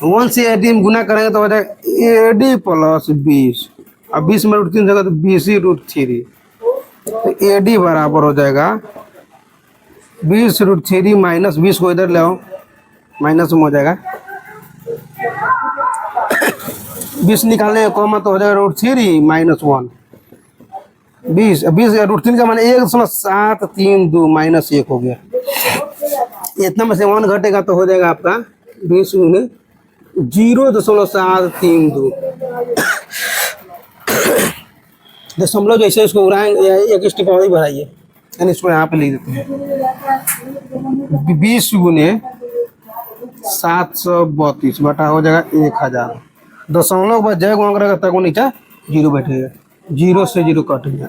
1 से ए डी में गुना करेंगे तो हो जाएगा ए डी प्लस 20, अब 20 में √3 जगह तो 20 √3, तो ए डी बराबर हो जाएगा 20 √3 माइनस 20 को इधर ले आओ, माइनस में हो जाएगा 20 निकालने का कॉमा तो हो जाएगा √3 माइनस 1, 20 √3 का मान 1.732 माइनस 1 हो गया, इतना में से 1 घटेगा तो हो जाएगा आपका 20 में 0.732 दशमलव जैसे इसको उड़ाएंगे एक स्टेप और ही बढ़ाइए, यानी इसको यहाँ पे लिख देते हैं 20 गुने 732 बटा हो जाएगा 1000, दशमलव के बाद जय गुणा करेगा तक नीचे 0 बैठेगा, 0 से 0 कट गया,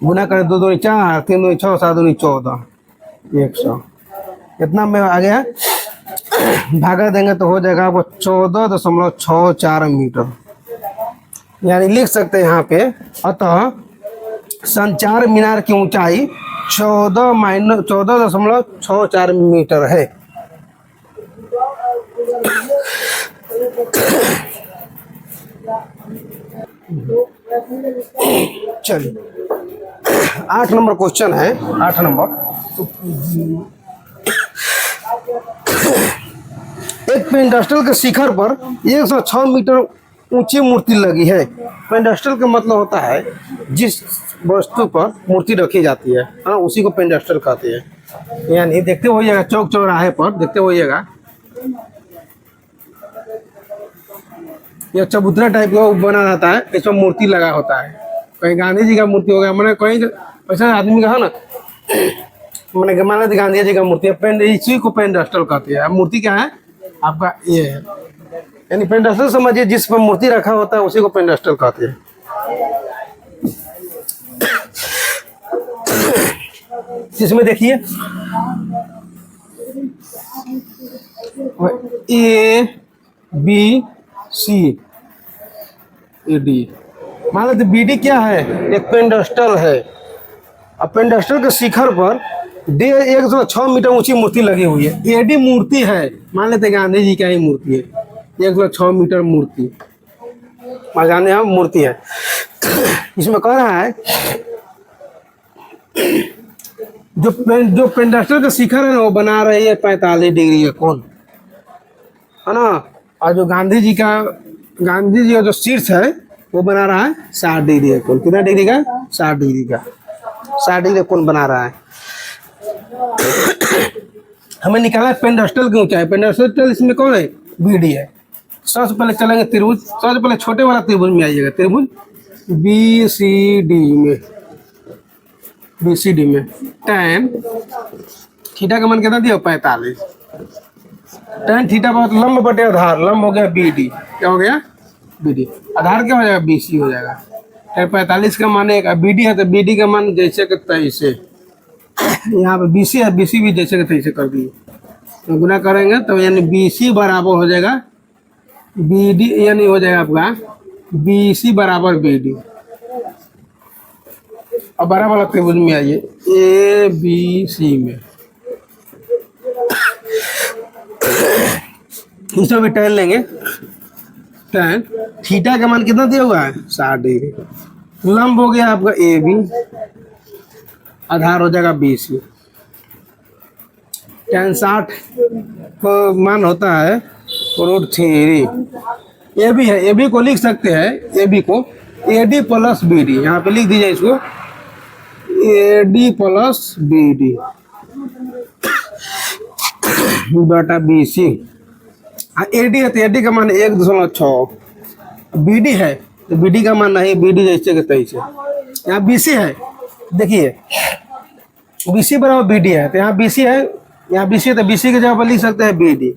गुना करें 2 2 4 3 2 6 7 2 14 100, इतना में आ गया, भागा देंगे तो हो जाएगा आपको 14.64 मीटर, यानी लिख सकते हैं यहाँ पे, अतः संचार मीनार की ऊंचाई 14.64 मीटर है। चलिए 8 नंबर क्वेश्चन है, 8 नंबर, एक पेंडास्टल के शिखर पर 106 मीटर ऊंची मूर्ति लगी है। पेंडास्टल का मतलब होता है जिस वस्तु पर मूर्ति रखी जाती है ना, उसी को पेंडास्टल कहते हैं, यानी देखते होइएगा चौक चौराहे पर देखते होइएगा ये चबूतरा टाइप का बना रहता है, इसमें मूर्ति लगा होता है, कहीं गांधी जी का मूर्ति हो गया, मैंने कहीं ऐसा आदमी का है ना, मैंने माना गांधी जी का मूर्ति है, इसी को पेंडास्टल कहते हैं। मूर्ति क्या है आपका ये है, यानी पेंडास्टल समझिए जिस पर मूर्ति रखा होता है उसी को पेंडास्टल कहते हैं। इसमें देखिए A B C A D, मान लेते बी डी क्या है, एक पेंडास्टल है, अब पेंडास्टल के शिखर पर 106 मीटर ऊंची मूर्ति लगी हुई है, ए डी मूर्ति है, मान लेते गांधी जी का ही मूर्ति है, 106 मीटर मूर्ति जाने हम मूर्ति है। इसमें कह रहा है जो पेंडास्टल का शिखर है ना वो बना रही है 45 डिग्री का कोण, है ना, और जो गांधी जी का जो शीर्ष है वो बना रहा है 60 डिग्री का कोण, कितना डिग्री का 60 डिग्री का, 60 डिग्री कोण बना रहा है। हमें निकाला पेंडास्टल की ऊंचाई, पेंडास्टल इसमें कौन है बी डी है। सबसे पहले चलेंगे त्रिभुज, सबसे पहले छोटे वाला त्रिभुज में आइएगा, त्रिभुज बी सी डी में tan थीटा का मान कितना दिया 45, tan थीटा बहुत लंब बटे आधार, लंब हो गया बी डी, क्या हो गया बी डी, आधार क्या हो जाएगा बी सी हो जाएगा, 45 का मान एक, बी डी है तो बी डी का मान जैसे के तैसे, यहाँ पे बी सी है, बी सी भी जैसे के तैसे कर दिए, तो गुना करेंगे तो यानी बी सी बराबर हो जाएगा बी डी, यानी हो जाएगा आपका बी सी बराबर बी डी। अब बड़ा वाला त्रिभुज में आइए ए बी सी में, इसमें भी टहल लेंगे, tan थीटा का मान कितना दिया हुआ है 60 डिग्री, लंब हो गया आपका ए बी, आधार हो जाएगा बी सी, tan 60 को मान होता है √3। ए बी है, ए बी को लिख सकते हैं, ए बी को A D plus B D, यहाँ पे लिख दीजिए इसको A D plus B D बटा बी सी। ए डी है तो ए डी का मान 1.6, बी डी है तो बी डी का मान नहीं, बी डी जैसे के तैसे। यहाँ बी सी है, देखिए बी सी बराबर बी डी है, तो यहाँ बी सी है, यहाँ बी सी है तो बी सी की जगह पर लिख सकते हैं बी डी,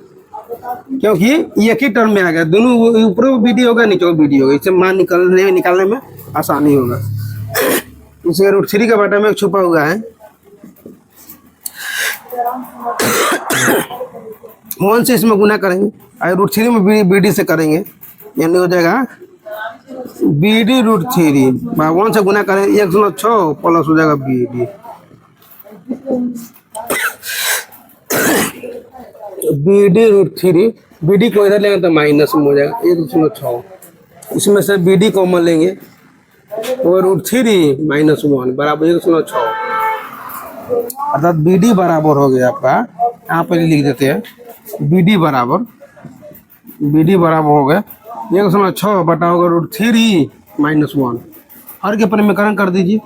क्योंकि एक ही टर्म में आ गया, दोनों ऊपर बी डी होगा नीचे बी डी होगा, इससे मान निकालने में आसानी होगा। इसे √3 के बटा में एक छुपा हुआ है, 1 से इसमें गुना करेंगे और √3 में बी डी से करेंगे, यानी हो जाएगा बी डी √3, 1 से गुना करें 1.6 प्लस हो जाएगा B D. B D √3, B D को इधर लेंगे तो माइनस में हो जाएगा 1.6, इसमें से बी डी कॉमन लेंगे और √3 - 1 बराबर 1.6, अर्थात बी डी बराबर हो गया आपका, यहाँ पर लिख देते हैं बी डी बराबर हो गया 1.6 बटा होगा √3 - 1, हर के परिमीकरण कर दीजिए,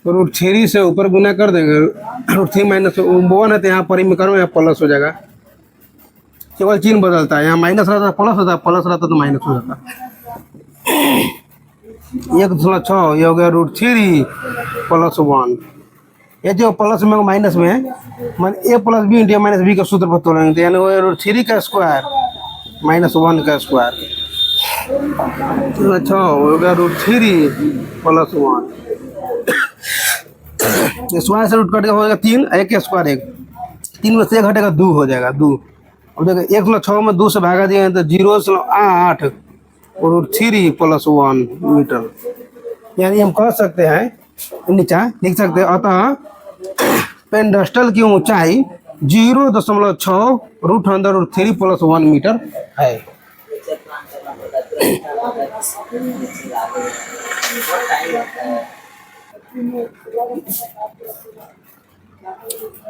√3 से ऊपर गुना कर देंगे, √3 - 1 है तो यहाँ परिमीकरण यहाँ प्लस हो जाएगा, केवल चिन्ह बदलता है, यहाँ माइनस रहता है प्लस होता है, प्लस रहता तो माइनस हो जाता है। 1.6 ये हो गया √3 + 1, ये जो प्लस में माइनस में है मान a plus b into minus b का सूत्र पर तोड़ेंगे, यानी वो √3 का स्क्वायर - 1 का स्क्वायर, अच्छा हो गया √3 + 1, स्क्वायर से रूट कट हो जाएगा 3, 1 का स्क्वायर 1, 3 में से 1 घटेगा 2 हो जाएगा 2, अब देखिए 1.6 में 2 से भागा दिए तो 0.8 और √3 + 1 मीटर, यानी हम कह सकते हैं नीचा लिख सकते हैं, अतः पेंडस्टल की ऊंचाई 0.6 √3 + 1 मीटर है।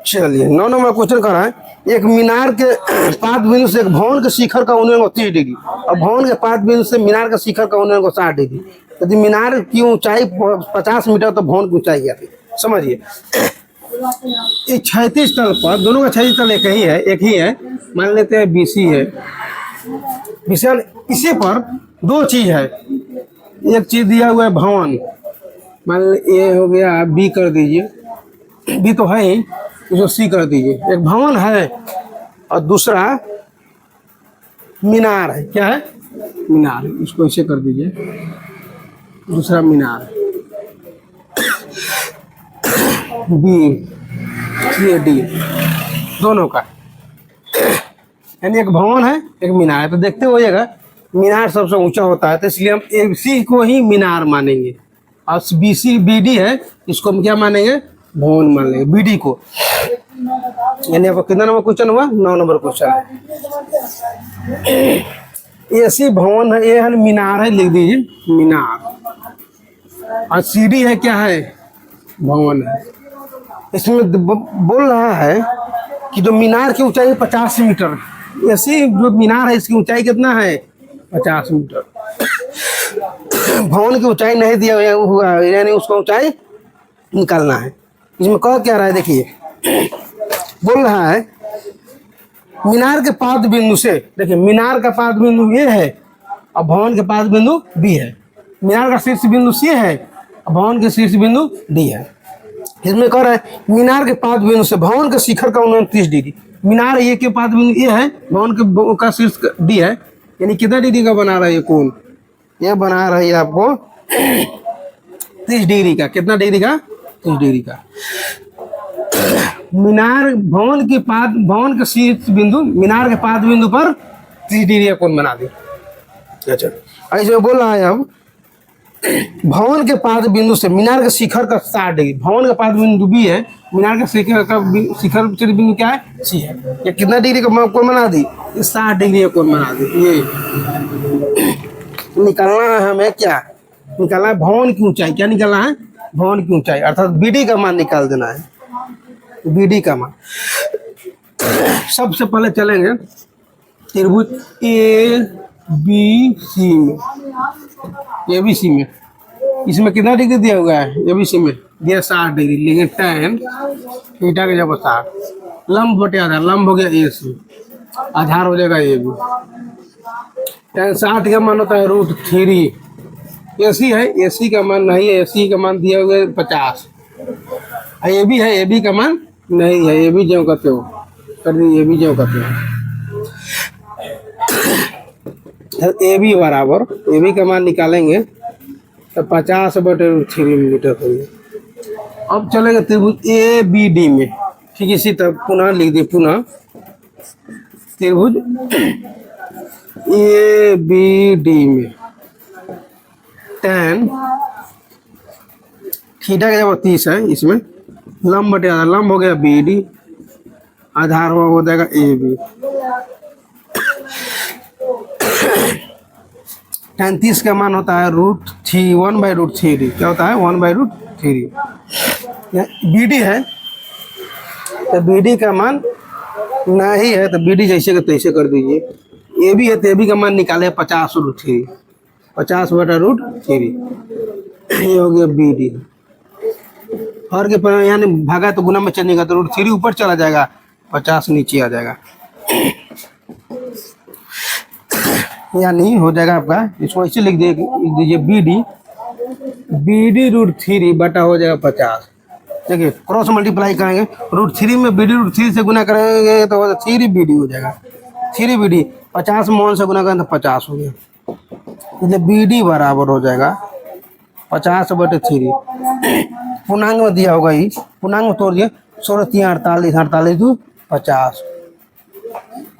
चलिए 9 नंबर क्वेश्चन कर रहा है, एक मीनार के पाद बिंदु से एक भवन के शिखर का उन्नयन 30 डिग्री और भवन के पाद बिंदु से मीनार का शिखर का उन्नयन 60 डिग्री, यदि मीनार की ऊंचाई 50 मीटर तो भवन की ऊंचाई क्या थी, समझिए। ये 36 तल पर, दोनों का 36 तल एक ही है, मान लेते हैं BC है, विशाल इसी पर 2 चीज है, एक चीज दिया हुआ है भवन, मान ये हो गया B कर दीजिए, B तो है ही, इसको C कर दीजिए, एक भवन है और दूसरा मीनार है, क्या है मीनार, इसको ऐसे कर दीजिए, दूसरा मीनार B ये D दोनों का, यानी एक भवन है एक मीनार है, तो देखते होइएगा मीनार सबसे ऊंचा होता है, तो इसलिए हम AC को ही मीनार मानेंगे और BC BD है इसको हम क्या मानेंगे, भवन मान लेंगे BD को। यानी आपको कितना नंबर क्वेश्चन हुआ, 9 नंबर क्वेश्चन है। AC भवन है, ये है मीनार है, लिख दीजिए मीनार, और CD है क्या है, भवन है। इसमें बोल रहा है कि जो मीनार की ऊंचाई 50 मीटर, ऐसी जो मीनार है इसकी ऊंचाई कितना है 50 मीटर, भवन की ऊंचाई नहीं दिया हुआ, यानी उसको ऊंचाई निकालना है। इसमें कह क्या रहा है, देखिए बोल रहा है मीनार के पाद बिंदु से, देखिए मीनार का पाद बिंदु ये है और भवन के पाद बिंदु B है, मीनार का शीर्ष बिंदु C है और भवन के शीर्ष बिंदु D है। इसमें कह रहा है मीनार के पाद बिंदु से भवन के शिखर का उन्नयन 30 डिग्री, मीनार ये के पाद बिंदु ये है, भवन का शीर्ष D है, यानी कितना डिग्री का बना रहा है ये कोण, ये बना रहा है आपको 30 डिग्री का, कितना डिग्री का 30 डिग्री का। मीनार भवन के शीर्ष बिंदु मीनार के पाद बिंदु पर 30 डिग्री का कोण बना दी। अच्छा ऐसे बोल रहा है, अब भवन के पाद बिंदु से मीनार के शिखर का 60 डिग्री, भवन का पाद बिंदु B है, मीनार के शिखर बिंदु क्या है C है, ये कितना डिग्री का कोण बना दी, 60 डिग्री का कोण बना दी। ये निकालना है हमें, क्या निकालना है, भवन की ऊंचाई, क्या निकालना है, भवन की ऊंचाई, अर्थात BD का मान निकाल देना है, BD का मान। सबसे पहले चलेंगे त्रिभुज ए बी सी में, ए बी सी में इसमें कितना डिग्री दिया हुआ है? ए बी सी में दिया 60 डिग्री, लेकिन tan थीटा के जब 60 लंब बटे आधार, लंब हो गया ए सी, आधार हो जाएगा ए बी। tan 60 का मान होता है √3। ए सी है, ए सी का मान नहीं है, ए सी का मान दिया हुआ है 50। ए बी है, ए बी का मान नहीं है, ए बी जो करते हो कर दी, ए बी जो करते हो। ए बी बराबर, ए बी का मान निकालेंगे तो 50/3 मीटर होगी। अब चलेगा त्रिभुज ए बी डी में, ठीक इसी तरह पुनः लिख दिए, पुनः त्रिभुज ए बी डी में tan थीटा का जब 30 है, इसमें लंब बटे आधार, लंब हो गया बी डी, आधार हो जाएगा ए बी। tan 30 का मान होता है √3, 1/√3। क्या होता है? 1/√3। बी डी है तो बी डी का मान नहीं है तो बी डी जैसे का तैसे कर दीजिए। ए बी है तो ए बी का मान निकाले 50/3, 50/√3, ये हो गया बी डी। और के पर यानी भागा तो गुना में चलेगा तो √3 ऊपर चला जाएगा, 50 नीचे आ जाएगा, यानी हो जाएगा आपका, इसको ऐसे लिख दीजिए बी डी √3 बटा हो जाएगा 50। देखिए क्रॉस मल्टीप्लाई करेंगे, √3 में बी डी √3 से गुना करेंगे तो 3 बी डी हो जाएगा, 3 बी डी 50 में 1 से गुना करें तो 50 हो गया, इसलिए बी डी बराबर हो जाएगा 50/3। पूर्णांक में दिया होगा, ही पूर्णांक में तोड़ दिए, 16 3 48, 48 2 50,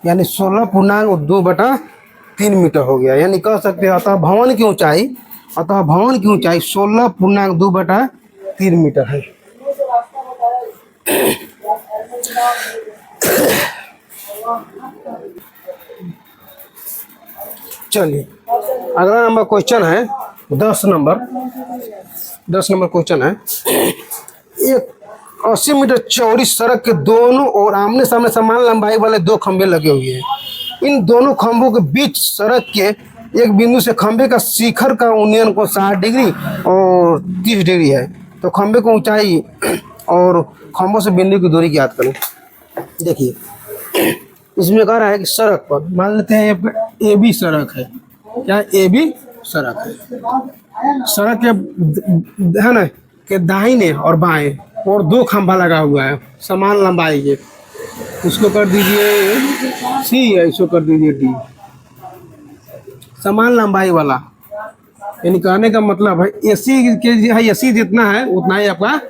यानी 16.2/3 मीटर हो गया। यानी कह सकते हैं अतः भवन की ऊंचाई 16.2/3 मीटर है। चलिए अगला नंबर क्वेश्चन है 10 नंबर क्वेश्चन है। एक 80 मीटर चौड़ी सड़क के दोनों ओर आमने सामने समान लंबाई वाले 2 खंभे लगे हुए हैं। इन दोनों खंभों के बीच सड़क के एक बिंदु से खंभे का शिखर का उन्नयन को 60 डिग्री और 30 डिग्री है। तो खंभे को ऊंचाई और खंभों से बिंदु की दूरी ज्ञात करें। देखिए इसमें कह रहा है कि सड़क पर मान लेते हैं ए बी सड़क है, क्या ए बी सड़क है, सड़क के है ना के दाहिने और बाएं और 2 खंभा लगा हुआ है समान लंबाई के, इसको कर दीजिए सी है, इसको कर दीजिए डी। समान लंबाई वाला यानी कहने का मतलब है एसी के है, एसी जितना है उतना ही आपका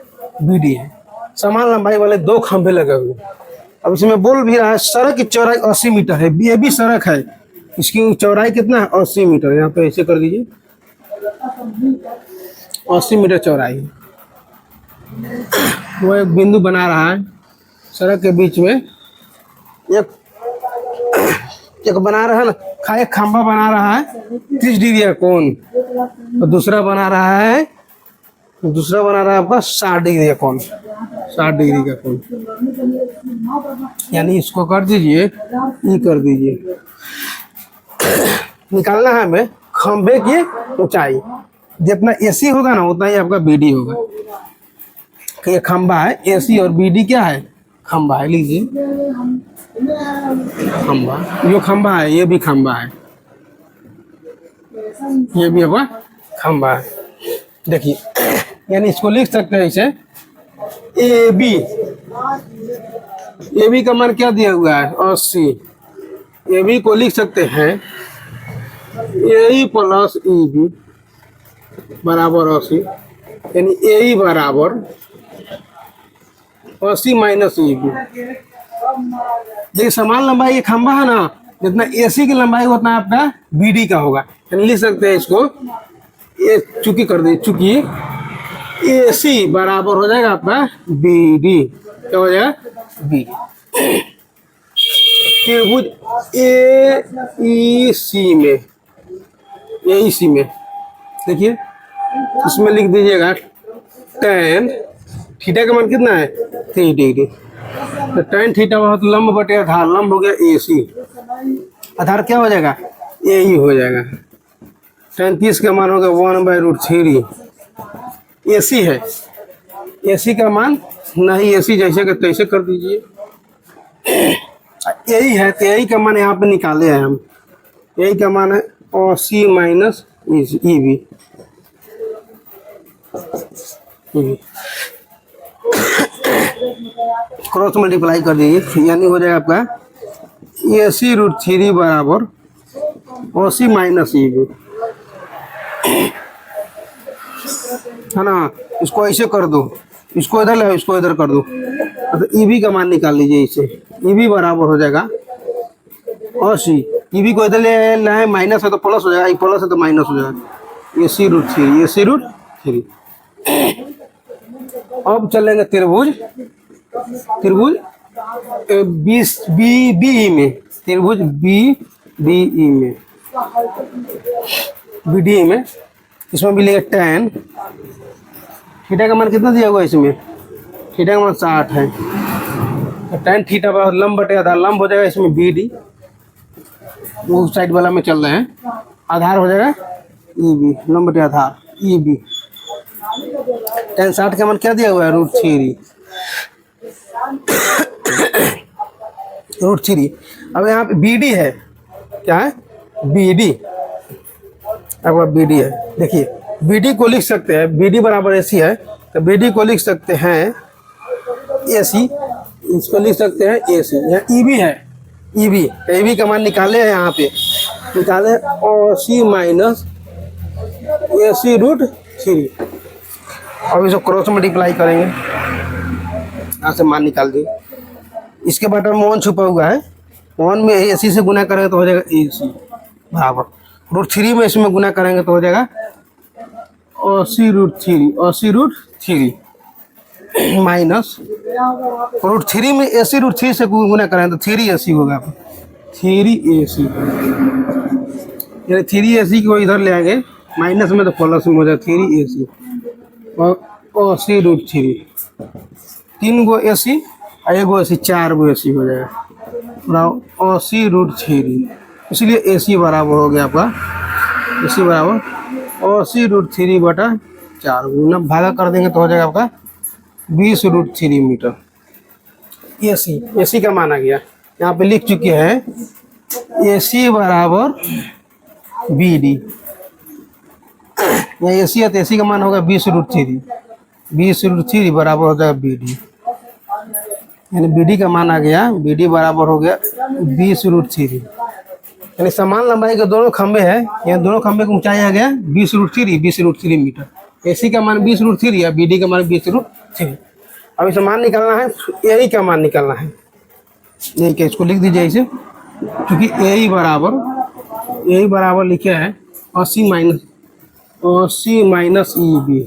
बी डी है। समान लंबाई वाले 2 खंभे लगे हुए। अब इसमें बोल भी रहा है सड़क की चौड़ाई 80 मीटर है, ये भी सड़क है, इसकी चौड़ाई कितना है 80 मीटर। यहाँ पे ऐसे कर दीजिए 80 मीटर चौड़ाई। वो एक बिंदु बना रहा है सड़क के बीच में, एक बना रहा है ना, एक खंभा बना रहा है 30 डिग्री का कोण, और दूसरा बना रहा है आपका 60 डिग्री का कोण, 60 डिग्री का कोण। यानी इसको कर दीजिए ये कर दीजिए। निकालना है हमें खंभे की ऊंचाई, जितना एसी होगा ना उतना ही आपका बीडी होगा। ये खंभा है एसी और बीडी क्या है? खंभा है, लीजिए खंभा, ये खंभा है, ये भी खंभा है, ये भी आपका खंभा है। देखिए यानी इसको लिख सकते हैं इसे ए बी का मान क्या दिया हुआ है 80। ए बी को लिख सकते हैं ए प्लस ई बी बराबर 80, यानी ए बराबर 80 माइनस ई बी। देखिए समान लंबाई ये खंभा है ना, जितना एसी की लंबाई उतना आपका बीडी का होगा। यानी लिख सकते हैं इसको ये चूंकि कर दे, चूंकि एसी बराबर हो जाएगा आपका बीडी, क्या हो जाएगा बी। त्रिभुज ए ई सी में देखिए इसमें लिख दीजिएगा tan थीटा का मान कितना है 3 डिग्री। तो tan थीटा बहुत लंब बटे आधार, लंब हो गया AC, आधार क्या हो जाएगा, ए ही हो जाएगा। 33 का मान होगा 1/√3। ए सी है, ए सी का मान नहीं, ए सी जैसे का तैसे कर दीजिए। यही है तो यही का मान यहाँ पे निकाले हैं हम। यही का मान है और c minus e b. Cross multiply कर दीजिए, यानी हो जाएगा आपका AC√3 बराबर OC माइनस ई बी, है ना। इसको ऐसे कर दो, इसको इधर ले, इसको इधर कर दो, तो ई बी का मान निकाल लीजिए। इसे ई बी बराबर हो जाएगा OC। ई बी को इधर ले लाए, माइनस है तो प्लस हो जाएगा, ई प्लस है तो माइनस हो जाएगा। AC√3 अब चलेंगे त्रिभुज BE में, त्रिभुज BDE में, BDE में इसमें मिलेगा tan। थीटा का मान कितना दिया हुआ है इसमें, थीटा का मान 60 है, तो tan थीटा बराबर लंब बटे आधार, लंब हो जाएगा इसमें BD, वो साइड वाला में चल रहे हैं, आधार हो जाएगा EB, लंब बटे आधार EB। tan 60 का मान क्या दिया हुआ है, √3। √3। अब यहाँ पे BD है, क्या है BD, आपका BD है। देखिए BD को लिख सकते हैं, BD बराबर AC है, तो BD को लिख सकते हैं AC, इसको लिख सकते हैं AC। यहाँ EB है, EB, तो EB का मान निकाले हैं, यहाँ पे निकाले OC माइनस AC√3। अब इसको क्रॉस मल्टीप्लाई करेंगे, यहाँ से मान निकाल दिए। इसके बाद में 1 छुपा हुआ है, 1 में AC से गुना करेंगे तो हो जाएगा AC बराबर √3 में इसमें गुना करेंगे तो हो जाएगा OC√3 माइनस √3 में AC√3 से गुना करेंगे तो 3AC होगा, 3AC। यानी 3AC को इधर ले आएंगे, माइनस में तो प्लस में हो जाएगा 3AC और OC√3। 3 गो AC और 1 गो AC, 4 गो AC हो जाएगा OC√3। इसलिए AC बराबर हो गया आपका, AC बराबर OC√3 बटा 4 गुना भागा कर देंगे तो हो जाएगा आपका 20√3 मीटर। AC का मान आ गया, यहाँ पे लिख चुके हैं AC बराबर BD। यहाँ AC है तो AC का मान होगा 20√3 बराबर हो जाएगा BD, यानी BD का मान आ गया, BD बराबर हो गया 20√3। यानी समान लंबाई के दोनों खंबे हैं, यहाँ दोनों खंबे की ऊंचाई आ गया 20√3 मीटर। AC का मान 20√3 या BD का मान 20√3। अब इसे मान निकालना है, AI का मान निकालना है। AI का इसको लिख दीजिए इसे, क्योंकि AI बराबर लिखे हैं OC माइनस EB।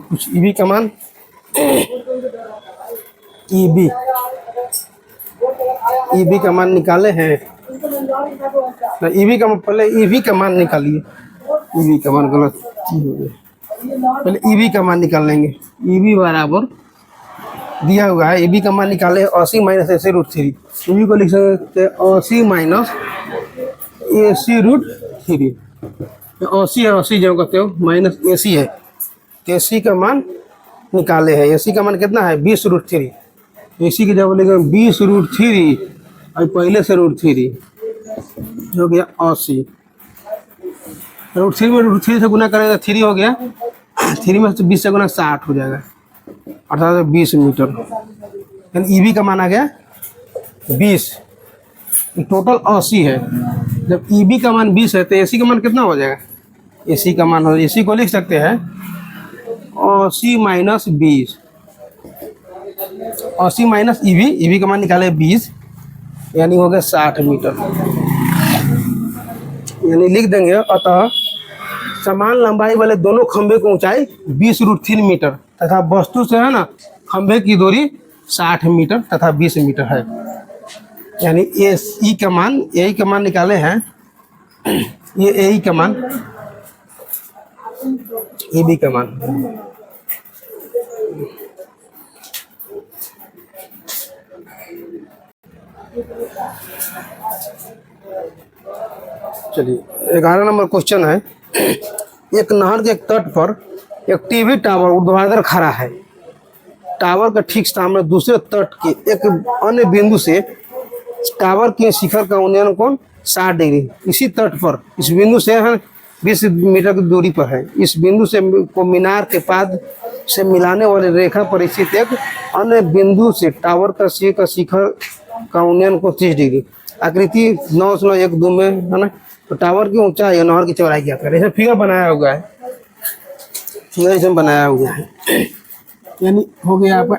कुछ EB का मान EB का मान निकाले हैं, तो EB का पहले EB का मान निकालिए। EB का मान गलत हो गया, पहले EB का मान निकाल लेंगे। EB बराबर दिया हुआ है, EB का मान निकाले OC माइनस AC√3। EB को लिख सकते हैं OC माइनस AC√3। OC है, OC जो कहते हो माइनस AC है, तो AC का मान निकाले हैं। AC का मान कितना है 20√3। AC की जगह बोलेगा 20√3 और पहले से √3 हो गया 80। √3 में √3 से गुना करेंगे 3 हो गया, 3 में 20 से गुना 60 हो जाएगा, अर्थात 20 मीटर। यानी EB का मान आ गया 20, टोटल 80 है। जब EB का मान 20 है तो AC का मान कितना हो जाएगा, AC का मान हो, AC को लिख सकते हैं OC minus 20, OC minus EB का मान निकाले 20, यानी हो गया 60 मीटर। यानी लिख देंगे, अतः समान लंबाई वाले दोनों खंबे की ऊंचाई 20√3 मीटर तथा वस्तु से है ना खंबे की दूरी 60 मीटर तथा 20 मीटर है। यानी AI का मान निकाले हैं, ये AI का मान, EB का मान। चलिए 11 नंबर क्वेश्चन है। एक नहर के तट पर एक टीवी टावर ऊर्ध्वाधर खड़ा है। टावर का ठीक सामने दूसरे तट के एक अन्य बिंदु से टावर के शिखर का उन्नयन कोण 60 डिग्री इसी तट पर इस बिंदु से 20 मीटर की दूरी पर है। इस बिंदु से को मीनार के पाद से मिलाने वाली रेखा पर स्थित एक अन्य बिंदु से टावर का शिखर का उन्नयन को 30 डिग्री। आकृति 9.12 में है ना। तो टावर की ऊंचाई और नहर की चौड़ाई क्या करें, ऐसे फिगर बनाया हुआ है, फिगर इसमें बनाया हुआ है। यानी हो गया आप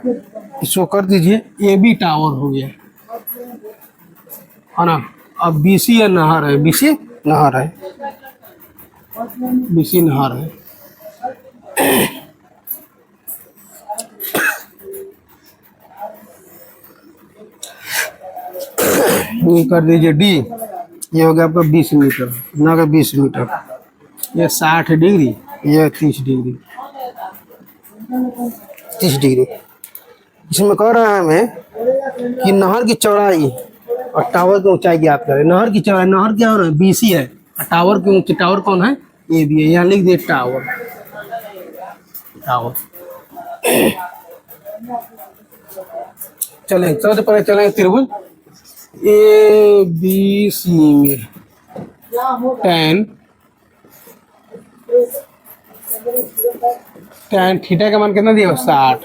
इसको कर दीजिए, ए बी टावर हो गया है ना। अब बीसी या नहर है, बीसी नहर है, बीसी नहर है। ये कर दीजिए डी, ये हो गया आपका 20 मीटर, ना का 20 मीटर, ये 60 डिग्री, ये 30 डिग्री, 30 डिग्री। इसमें कह रहा है हमें कि नहर की चौड़ाई और टावर की ऊंचाई ज्ञात करें। नहर की चौड़ाई, नहर क्या हो रहा है, बीसी है, और टावर की ऊंचाई, टावर कौन है, ये भी है, यहाँ लिख दिए टावर, टावर। चलें सबसे पहले चलेंगे त्रिभुज ए बी सी में tan थीटा का मान कितना दिया 60,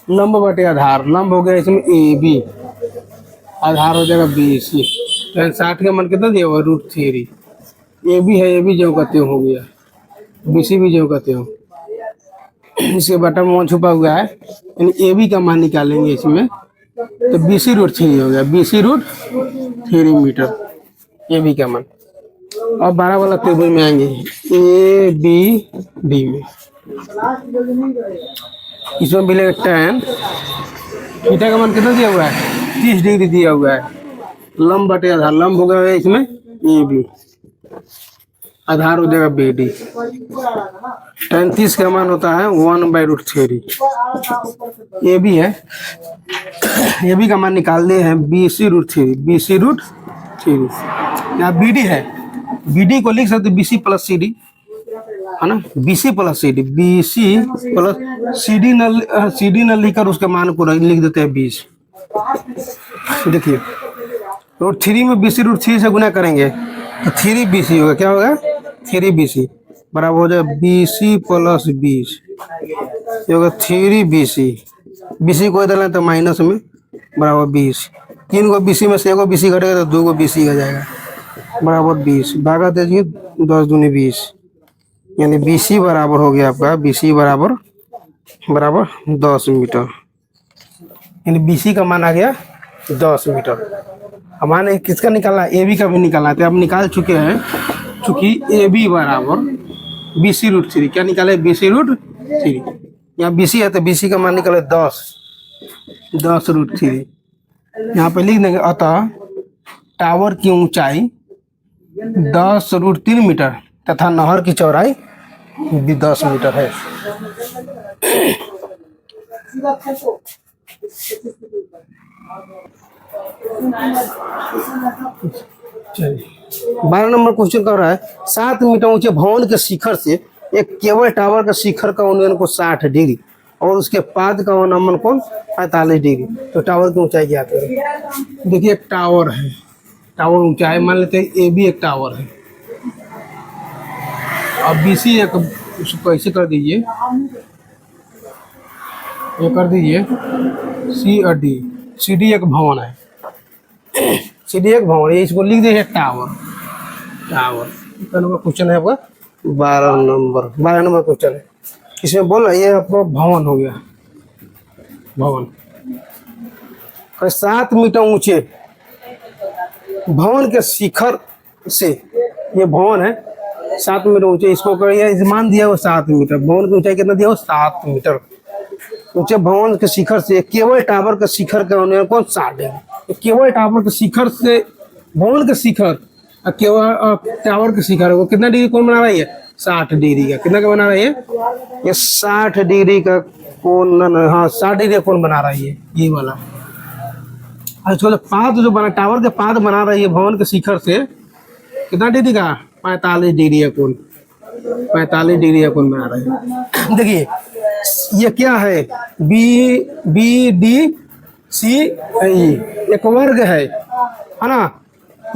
लंब बटे आधार, लंब हो गया इसमें ए बी, आधार हो जाएगा बी सी, tan 60 का मान कितना दिया हुआ √3, ए बी है, ए बी जो कहते हो गया, बी सी भी जो कहते हो, इसके बटन में 1 छुपा हुआ है, यानी ए बी का मान निकालेंगे इसमें, तो BC √3 हो गया, BC √3 मीटर ए बी का मान। अब 12 वाला त्रिभुज में आएंगे, ए बी डी में, इसमें मिलेगा tan थीटा का मान कितना दिया हुआ है 30 डिग्री दिया हुआ है, लंब बटे आधार, लंब हो गया इसमें ए बी, आधार हो जाएगा बी डी, tan 30 का मान होता है 1/√3, ए बी है, ए बी का मान निकालने हैं BC √3, BC √3, यहाँ बी डी है, बी डी को लिख सकते BC प्लस सी डी है ना, BC प्लस सी डी, BC प्लस सी डी न लिखकर उसके मान को लिख देते हैं 20। देखिए √3 में BC √3 से गुना करेंगे तो 3BC होगा, क्या होगा 3BC बराबर हो जाए BC प्लस 20, ये होगा 3BC, BC को इधर लें तो माइनस में बराबर 20, 3 को BC में से 1 को BC घटेगा तो 2 को BC आ जाएगा, बराबर 20, भागा दीजिए 10 दूनी 20, यानी BC बराबर हो गया आपका, BC बराबर 10 मीटर, यानी BC का मान आ गया 10 मीटर। हमारे किसका निकालना है, ए बी का भी निकालना है, अब निकाल चुके हैं, चूंकि ए बी बराबर BC √3, क्या निकाले BC √3, यहाँ BC है तो BC का मान निकाले 10 √3, यहाँ पे लिख देंगे, अतः टावर की ऊंचाई 10 √3 मीटर तथा नहर की चौड़ाई भी 10 मीटर है। चलिए 12 नंबर क्वेश्चन कर रहा है, 7 मीटर ऊंचे भवन के शिखर से एक केबल टावर का शिखर का उन्नयन को 60 डिग्री और उसके पाद का अवनमन कोण 45 डिग्री। तो टावर की ऊंचाई क्या करें। देखिए एक टावर है, टावर ऊंचाई मान लेते हैं ए बी एक टावर है, अब BC एक, उसको कैसे कर दीजिए, ये कर दीजिए C और D, CD एक भवन है, CD एक भवन है, इसको लिख दीजिए टावर, टावर नंबर क्वेश्चन है आपका 12 नंबर क्वेश्चन है। इसमें बोल रहा है ये आपका भवन हो गया, भवन 7 मीटर ऊंचे भवन के शिखर से, ये भवन है 7 मीटर ऊंचे, इसको करिए मान दिया वो 7 मीटर, भवन की ऊंचाई कितना दिया वो 7 मीटर ऊंचे भवन के शिखर से केवल टावर के शिखर का उन्नयन कोण 60 डिग्री। केवल टावर के शिखर से भवन के शिखर केवल टावर के शिखर वो कितना डिग्री कोण बना रही है 60 डिग्री का, कितना का बना रही है ये 60 डिग्री का कोण, हाँ 60 डिग्री कोण बना रही है ये वाला। इसको जो पाद जो बना, टावर के पाद बना रही है भवन के शिखर से, कितना डिग्री का? 45 डिग्री का कोण, 45 डिग्री का कोण बना रहे हैं। देखिए ये क्या है, बी डी सी ई, एक वर्ग है ना।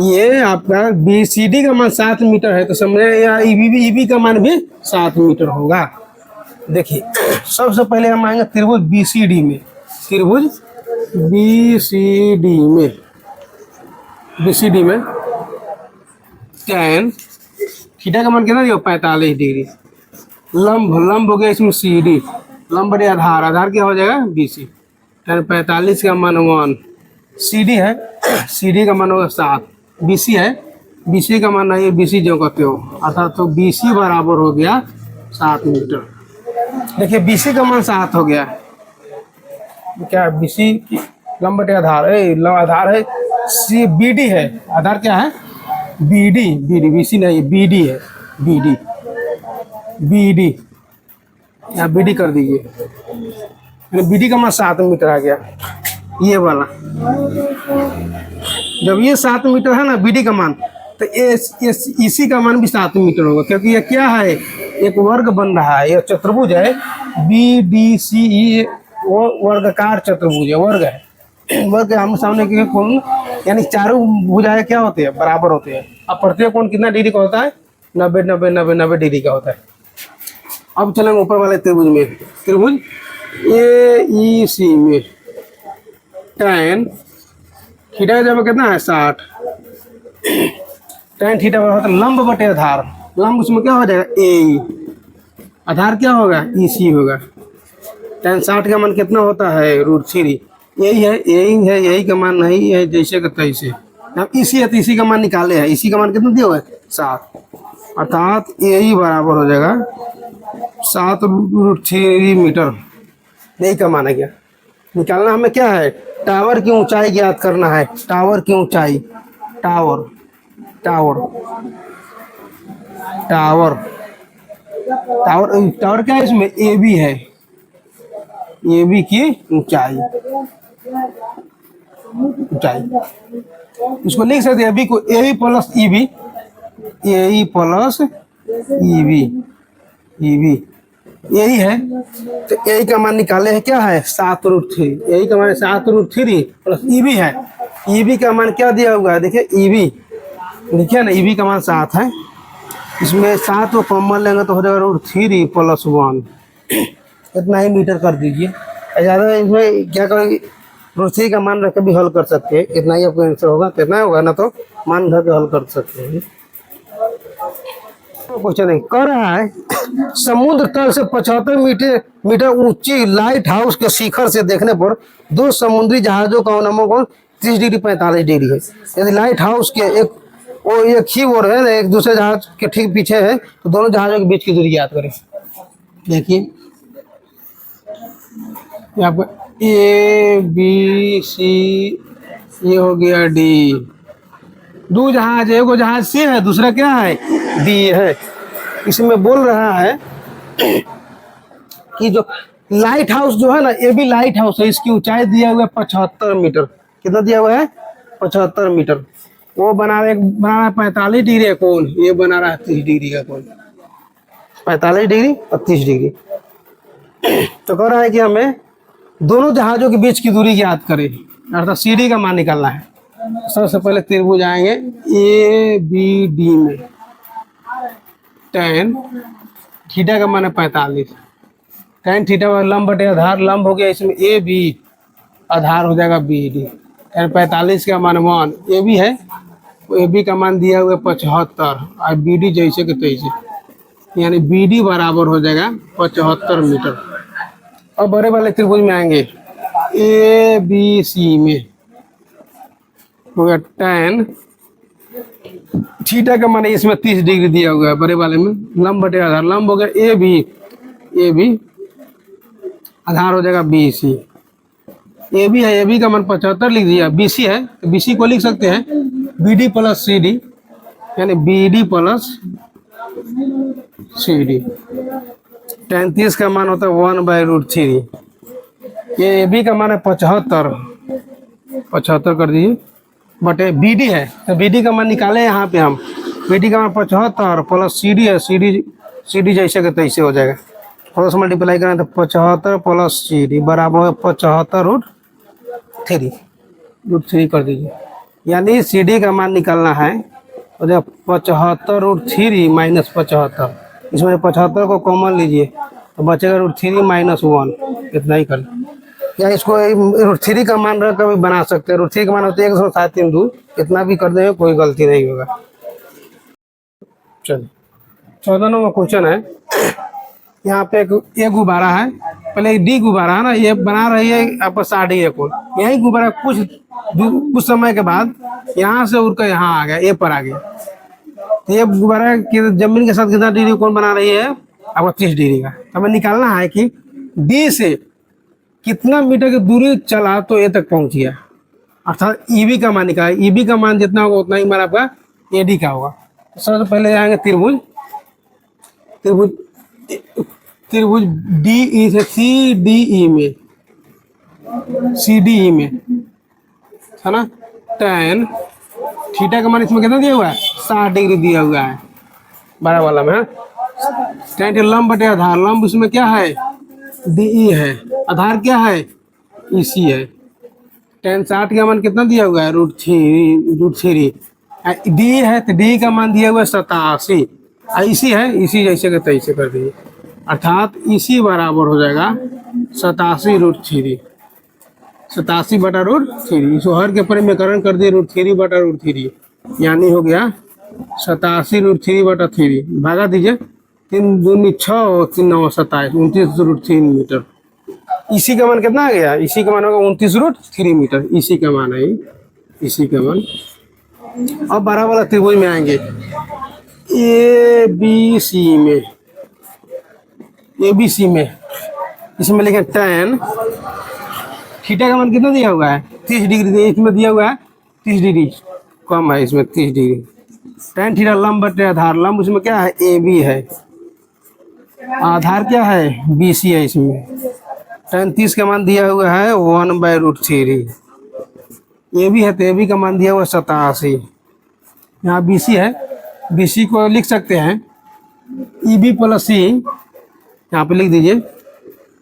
ये आपका बी सी डी का मान 7 मीटर है, तो समझे या ईबी का मान भी 7 मीटर होगा। देखिए सबसे पहले हम आएंगे त्रिभुज बी सी डी में, त्रिभुज बी सी डी में tan थीटा का मान कितना दिया? 45 डिग्री। लंब हो गया इसमें सी डी, लंब बटे आधार, आधार क्या हो जाएगा? B C. 45 का मान 1, सी डी है, सी डी का मान होगा 7, बी सी है, बी सी का मान नहीं है, बी सी जो कहते हो, अर्थात तो बी सी बराबर हो गया 7 मीटर। देखिए बी सी का मान 7 हो गया, क्या बी सी लंब बटे आधार, आधार है सी, बी डी है, आधार क्या है? बी डी, बी सी नहीं, बी डी है, बी डी या बी डी कर दीजिए। बी डी का मान 7 मीटर आ गया, ये वाला। जब ये 7 मीटर है ना बी डी का मान, तो इसी का मान भी 7 मीटर होगा, क्योंकि ये क्या है? एक वर्ग बन रहा है, ये चतुर्भुज है बी डी सी ई, वो वर्गाकार चतुर्भुज है, वर्ग है। वर्ग के आमने सामने के कोण, यानी चारों भुजाएं क्या होते हैं? बराबर होते हैं। अब प्रत्येक कोण कितना डिग्री का होता है? 90 डिग्री का होता है। अब चलेंगे ऊपर वाले त्रिभुज में, त्रिभुज ए ई सी में tan थीटा जब कितना है? 60। tan थीटा बराबर होता है लंब बटे आधार, लंब उसमें क्या हो जाएगा? ए, आधार क्या होगा? ई सी होगा। tan 60 का मान कितना होता है? √3। यही है, यही का मान नहीं है, जैसे का तैसे। अब इसी है तो इसी का मान निकाले है, इसी का मान कितना दिया हुआ है? 7, अर्थात यही बराबर हो जाएगा 7√3 मीटर। यही का मान है। क्या निकालना हमें? क्या है? टावर की ऊंचाई ज्ञात करना है, टावर की ऊंचाई, टावर क्या है इसमें? ए बी है, ए बी की ऊंचाई, इसको लिख सकते हैं ए बी को, A B plus E B, A plus E B, यही है। तो यही का मान निकाले है, क्या है? 7√3, यही का मान 7√3 प्लस ई बी है। ई बी का मान क्या दिया हुआ है? देखिए ई बी, देखिए ना, ई बी का मान 7 है, इसमें 7 को कॉमन लेंगे तो हो जाएगा √3 + 1, इतना ही मीटर कर दीजिए। ज़्यादा इसमें क्या करेंगे? √3 का मान रख के भी हल कर सकते हैं, इतना ही आपका आंसर होगा, कितना होगा ना, तो मान धर के हल कर सकते हैं। क्वेश्चन नहीं कर रहा है, समुद्र तल से 75 मीटर ऊंची लाइट हाउस के शिखर से देखने पर 2 समुद्री जहाजों का नमक कोण 30 डिग्री 45 डिग्री है। यदि लाइट हाउस के एक ही ओर है, एक दूसरे जहाज के ठीक पीछे है, तो दोनों जहाजों के बीच की दूरी याद करें। देखिए आपको ए बी सी, ये हो गया डी, 2 जहाज, एगो जहाज सी है, दूसरा क्या है? डी है। इसमें बोल रहा है कि जो लाइट हाउस जो है ना, ये भी लाइट हाउस है, इसकी ऊंचाई दिया हुआ है 75 मीटर। कितना दिया हुआ है? 75 मीटर। वो बना रहा है 45 डिग्री का कोण, ये बना रहा है 30 डिग्री का कोण, 45 डिग्री और 30 डिग्री। तो कह रहा है कि हमें दोनों जहाजों के बीच की दूरी याद करें, अर्थात सी डी का मान निकालना है। सबसे पहले त्रिभुज आएंगे ए बी डी में, tan थीटा का मान है 45, tan थीटा का लंब बटे आधार, लंब हो गया इसमें ए बी, आधार हो जाएगा बी डी। tan 45 का मान 1, ए बी है, ए बी का मान दिया हुआ 75 और बी डी जैसे के तैसे, यानी बी डी बराबर हो जाएगा 75 मीटर। अब बड़े वाले त्रिभुज में आएंगे ए बी सी में, हो गया tan थीटा का मान इसमें 30 डिग्री दिया हुआ है, बड़े वाले में लंब बटे आधार, लंब हो गया ए बी, आधार हो जाएगा बी सी। ए बी है, ए बी का मान 75 लिख दिया, बी सी है तो बी सी को लिख सकते हैं बी डी प्लस सी डी, यानी बी डी प्लस सी डी। tan 30 का मान होता है 1/√3, ये ए बी का मान है 75, 75 कर दीजिए बटे BD है, तो BD का मान निकाले यहाँ पे हम। BD का मान 75 प्लस CD है, CD जैसे के तैसे हो जाएगा। क्रॉस मल्टीप्लाई करें तो 75 प्लस CD बराबर 75√3 √3 कर दीजिए। यानी CD का मान निकालना है, और जब 75√3 माइनस 75, इसमें 75 को कॉमन लीजिए तो बचेगा √3 माइनस 1, इतना ही कर। या इसको √3 का मान रख कर भी बना सकते हैं। √3 का मान होता है 1.732, इतना भी कर देंगे कोई गलती नहीं होगा। चलिए 14 नंबर क्वेश्चन है। यहाँ पे एक गुब्बारा है, पहले D गुब्बारा है ना, ये बना रही है आपस आड़ी है को, यही गुब्बारा कुछ समय के बाद यहाँ से उड़कर यहाँ आ गया, ए पर आ गया। तो ये गुब्बारा जमीन के साथ कितना डिग्री कोण बना रही है आपको 30 डिग्री का। हमें निकालना है कि D से कितना मीटर की दूरी चला तो ए तक पहुंच गया, अर्थात EB का मान निकाला। EB का मान जितना होगा उतना ही मान आपका AD का होगा। तो सबसे पहले जाएंगे त्रिभुज DE से CDE में है ना। tan थीटा का मान इसमें कितना दिया हुआ है 60 डिग्री दिया हुआ है बड़ा वाला में। tan लंब बटे आधार, लंब उसमें क्या है DE है, आधार क्या है EC है। tan 60 का मान कितना दिया हुआ है √3 D है तो D का मान दिया हुआ है 87, EC है EC जैसे के तैसे कर दीजिए, अर्थात EC बराबर हो जाएगा 87√3, 87 बटा √3। इसको हर के परिमेयकरण कर दिए √3 बटा √3, यानी हो गया 87√3 बटा 3, भागा दीजिए 3 दूनी 6 3 9 27, 29√3 मीटर। EC का मान कितना आ गया, EC का मान होगा 29√3 मीटर, EC का मान है, EC का मान। अब 12 वाला त्रिभुज में आएंगे, ABC में इसमें लिखे tan थीटा का मान कितना दिया हुआ है 30 डिग्री, इसमें दिया हुआ है 30 डिग्री कम है, इसमें 30 डिग्री। tan थीटा लंब बटे आधार, लंब उसमें क्या है AB है, आधार क्या है BC है। इसमें tan 30 का मान दिया हुआ है 1/√3, AB है तो AB का मान दिया हुआ 87। यहाँ BC है, BC को लिख सकते हैं EB प्लस C, यहाँ पे लिख दीजिए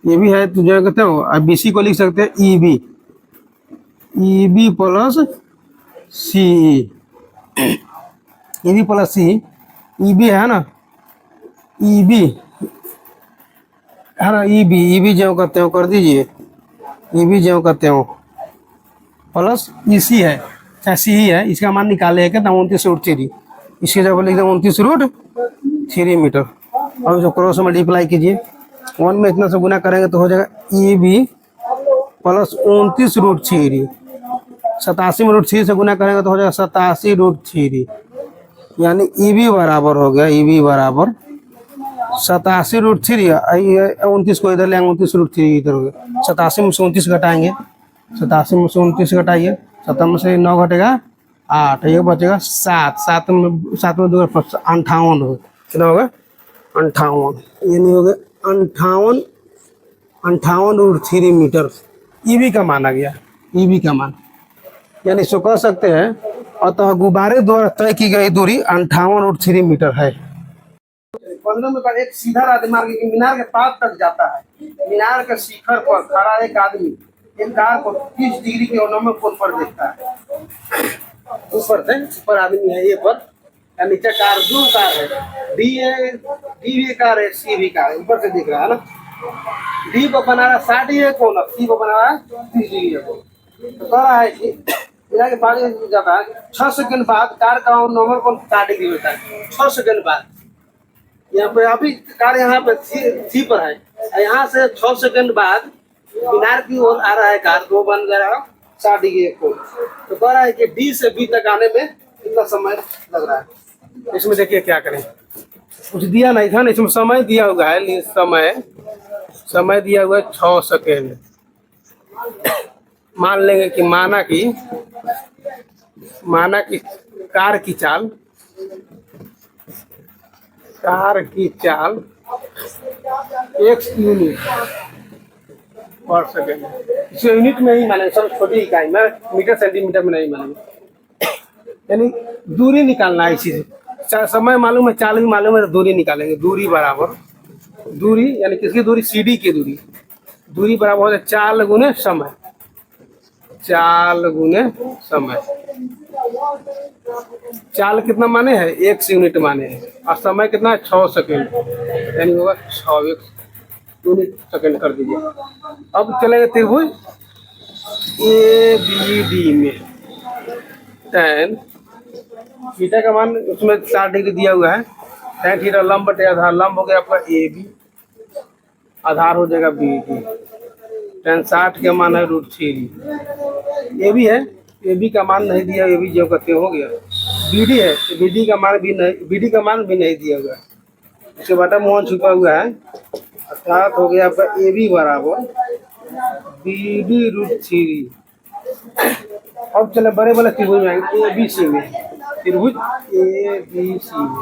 EB है तो जो कहते हो, अब BC को लिख सकते हैं EB plus CE, EB plus C, EB है ना EB है ना, EB जो कहते हो कर दीजिए, EB जो कहते हो प्लस EC है चाहे CE है, इसका मान निकाले क्या 29√3, इसके जगह लिख दें 29√3 मीटर। और इसको क्रॉस मल्टीप्लाई कीजिए, 1 में इतना से गुना करेंगे तो हो जाएगा EB प्लस 29√3, 87 में √3 से गुना करेंगे तो हो जाएगा 87√3, यानी EB बराबर हो गया, EB बराबर 87√3, 29 को इधर लेंगे 29√3 इधर हो गया, 87 में से 29 घटाएंगे, 87 में से 29 घटाइए, 7 में से 9 घटेगा 8, ये बचेगा 7 में 2 58 हो, कितना होगा 58, यानी हो गया 58√3 मीटर। EB का मान आ गया, EB का मान, यानी इसको कह सकते हैं अतः गुब्बारे द्वारा तय की गई दूरी 58√3 मीटर है। 15 में का एक सीधा राजमार्ग मीनार के पास तक जाता है। मीनार के शिखर पर खड़ा एक आदमी एक कार को 30 डिग्री के कोण पर देखता है। ऊपर से ऊपर आदमी है, ये पर या नीचे कार, दो कार है, D भी कार है, C भी कार है, ऊपर से दिख रहा है ना। D को बना रहा 60 डिग्री कोण, C को बना रहा है 30 डिग्री कोण। तो कह रहा है कि मिला के बाद जाता है 6 सेकंड बाद कार का नंबर कोण 60 डिग्री होता है, 6 सेकंड बाद। यहाँ पे अभी कार यहाँ पे C पर है, यहाँ से 6 सेकंड बाद मीनार की ओर आ रहा है कार, तो बन जा रहा है 60 डिग्री कोण। तो कह रहा है कि D से B तक आने में कितना समय लग रहा है। इसमें देखिए क्या करें, कुछ दिया नहीं था ना, इसमें समय दिया हुआ है, समय दिया हुआ है 6 सेकेंड। मान लेंगे कि माना कि कार की चाल 1 यूनिट पर सेकेंड। इसे यूनिट में ही माने, सब छोटी इकाई में, मीटर सेंटीमीटर में नहीं मानेंगे। यानी दूरी निकालना है इसी से। समय मालूम है, चाल भी मालूम है, तो दूरी निकालेंगे। दूरी बराबर, दूरी यानी किसकी दूरी, CD की दूरी। दूरी बराबर होता है चाल गुने समय, चाल गुने समय। चाल कितना माने है, 1 यूनिट माने है, और समय कितना है, 6 सेकेंड, यानी होगा 6 यूनिट सेकेंड कर दीजिए। अब चलेंगे त्रिभुज ABD में। tan थीटा का मान उसमें 60 डिग्री दिया हुआ है। tan थीटा लंब बटे आधार, लंब हो गया आपका AB, आधार हो जाएगा BD। tan 60 का मान है √3। AB है, AB का मान नहीं दिया, AB जो करते हो गया। BD है, BD का मान भी नहीं, BD का मान भी नहीं दिया हुआ है, इसके बटा मोहन छुपा हुआ है। अर्थात हो गया आपका AB बराबर BD √3। अब चले बड़े वाले त्रिभुज में, ABC में, त्रिभुज ABC में।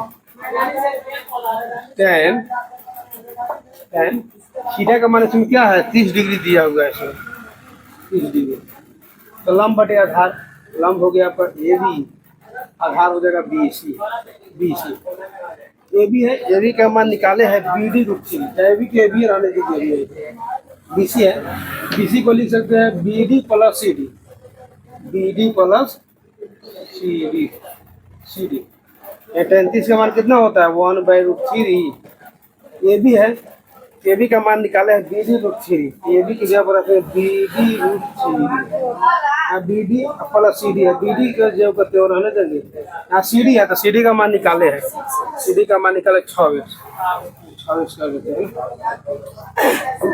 tan थीटा का मान इसमें क्या है, 30 डिग्री दिया हुआ है इसमें, 30 डिग्री। तो लंब बटे आधार, लंब हो गया आपका AB, आधार हो जाएगा BC। AB है, AB का मान निकाले है BD √3। AB के AB रहने दीजिए, BC है, BC को लिख सकते हैं BD plus CD, BD plus CD। 33 का मान कितना होता है, 1/√3। AB है, AB का मान निकाले है BD √3। AB की जगह पर रखते हैं BD √3। BD प्लस CD है, BD का जो करते हो रहने देंगे। यहाँ CD है, तो CD का मान निकाले है, CD का मान निकाले 26 कर देते हैं।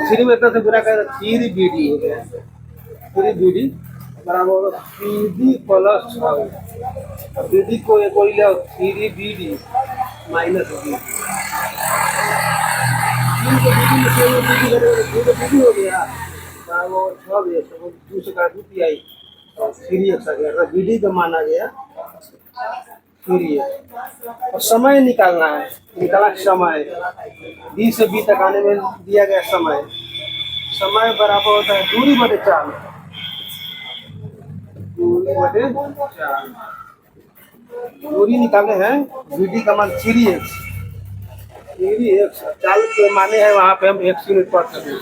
3 में इतना से गुना कर 3BD हो गया, 3BD बराबर CD प्लस 26। BD को एक और लिया 3BD माइनस BD हो गया, बराबर 26, 2 से काट दी आई, 3x आ गया। BD का मान आ गया 3x। और समय निकालना है, निकाला समय, B से B तक आने में दिया गया समय। समय बराबर होता है दूरी बटे चाल, दूरी बटे चाल। दूरी निकाले हैं, BD का मान 3x, चाल के माने हैं वहाँ पे हम 1 यूनिट पढ़ सकते हैं।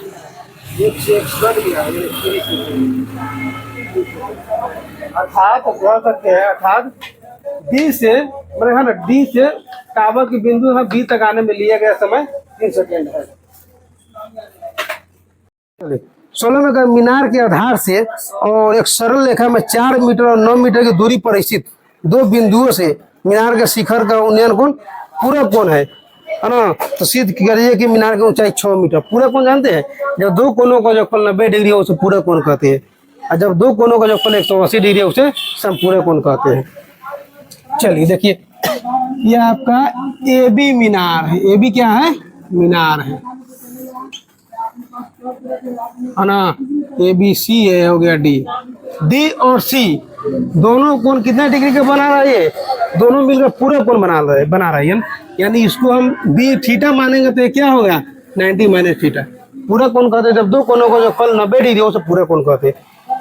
1 से 1 कट गया, अर्थात कह सकते हैं, अर्थात D से मैंने है ना, D से टावर के बिंदु है B तक आने में लिया गया समय 3 सेकेंड है। 16 में का मीनार के आधार से और एक सरल रेखा में 4 मीटर और 9 मीटर की दूरी पर स्थित 2 बिंदुओं से मीनार के शिखर का उन्नयन कोण पूरा कोण है ना। तो सिद्ध करिए कि मीनार की ऊंचाई 6 मीटर। पूरा कोण जानते हैं, जब 2 कोनों का जोगफल 90 डिग्री है उसे पूरा कोण कहते हैं, और जब 2 कोनों का जोगफल 180 डिग्री है उसे समपूरा कोण कहते हैं। चलिए देखिए, ये आपका AB मीनार है। AB क्या है, मीनार है ना। ABC है, हो गया D और C दोनों कोण कितना डिग्री के बना रहा है, ये दोनों मिलकर पूरा कोण बना रहा है। यानी इसको हम B थीटा मानेंगे तो ये क्या होगा, 90 माइनस थीटा। पूरा कोण कहते हैं जब 2 कोनों का जो फल 90 डिग्री हो, उसे पूरा कोण कहते हैं।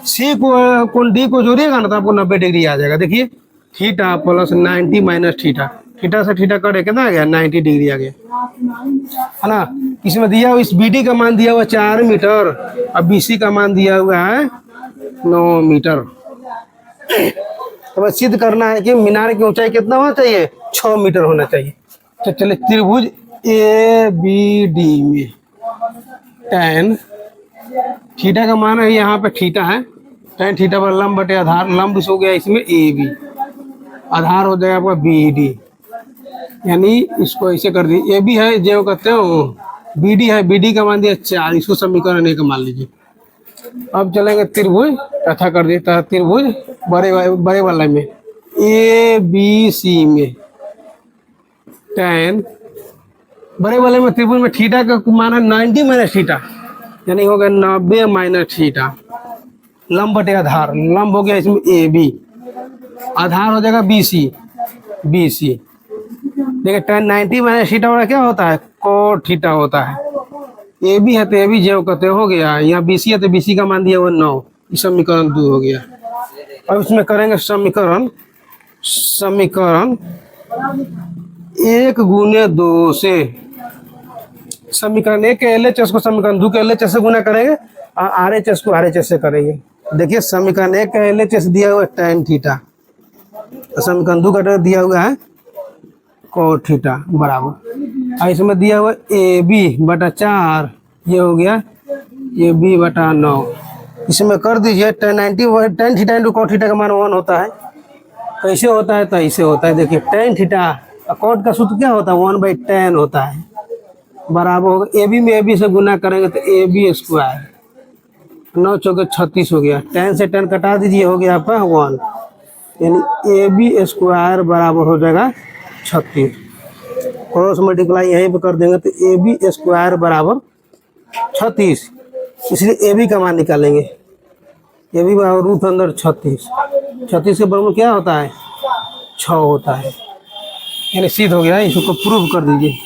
C को कोण D को जोड़िएगा ना तो आपको 90 डिग्री आ जाएगा। देखिए theta plus 90 minus theta, theta से थीटा कटे कितना आ गया, 90 डिग्री आ गया, है ना। इसमें दिया हुआ, इस BD का मान दिया हुआ 4 मीटर और BC का मान दिया हुआ है 9 मीटर। तो बस सिद्ध करना है कि मीनार की ऊंचाई कितना होना चाहिए, 6 मीटर होना चाहिए। तो चलिए त्रिभुज ABD में tan थीटा का मान है, यहाँ पे थीटा है, tan थीटा पर लंब बटे आधार, लंब हो गया इसमें AB, आधार हो जाएगा आपका BD। यानी इसको ऐसे कर दी, AB है जो कहते हो, BD है, BD का मान दिया 4, इसको समीकरण 1 मान लीजिए। अब चलेंगे त्रिभुज, तथा कर देता है त्रिभुज बड़े वाला में ABC में tan बड़े वाले में त्रिभुज में थीटा का मान है 90 माइनस थीटा, यानी हो गया 90 माइनस थीटा। लंब बटे आधार, लंब हो गया इसमें AB, आधार हो जाएगा BC। देखिए tan 90 माइनस थीटा वाला क्या होता है, cot थीटा होता है। ए बी है तो ए बी जो कहते हो गया, यहाँ बी सी है तो बी सी का मान दिया वो 9, ये समीकरण 2 हो गया। अब इसमें करेंगे समीकरण 1 गुने 2 से, समीकरण 1 के LHS को समीकरण 2 के LHS से गुना करेंगे और RHS को RHS से करेंगे। देखिए समीकरण 1 का LHS दिया हुआ है tan थीटा, समीकरण 2 का दिया हुआ है cot थीटा बराबर, और इसमें दिया हुआ AB बटा 4, ये हो गया AB बटा 9। इसमें कर दीजिए tan theta into cot theta का मान 1 होता है। कैसे होता है? तो ऐसे होता है, देखिए tan थीटा cot का सूत्र क्या होता है? 1/tan होता है, बराबर होगा AB में AB से गुना करेंगे तो AB स्क्वायर, 9 चौके 36 हो गया, tan से tan कटा दीजिए, हो गया आपका 1, यानी AB स्क्वायर बराबर हो जाएगा 36। क्रॉस मल्टीप्लाई यहीं पे कर देंगे तो AB स्क्वायर बराबर 36, इसलिए AB का मान निकालेंगे, AB बराबर रूट अंदर 36, 36 के बराबर क्या होता है? 6 होता है, यानी सिद्ध हो गया। इसको प्रूव कर दीजिए।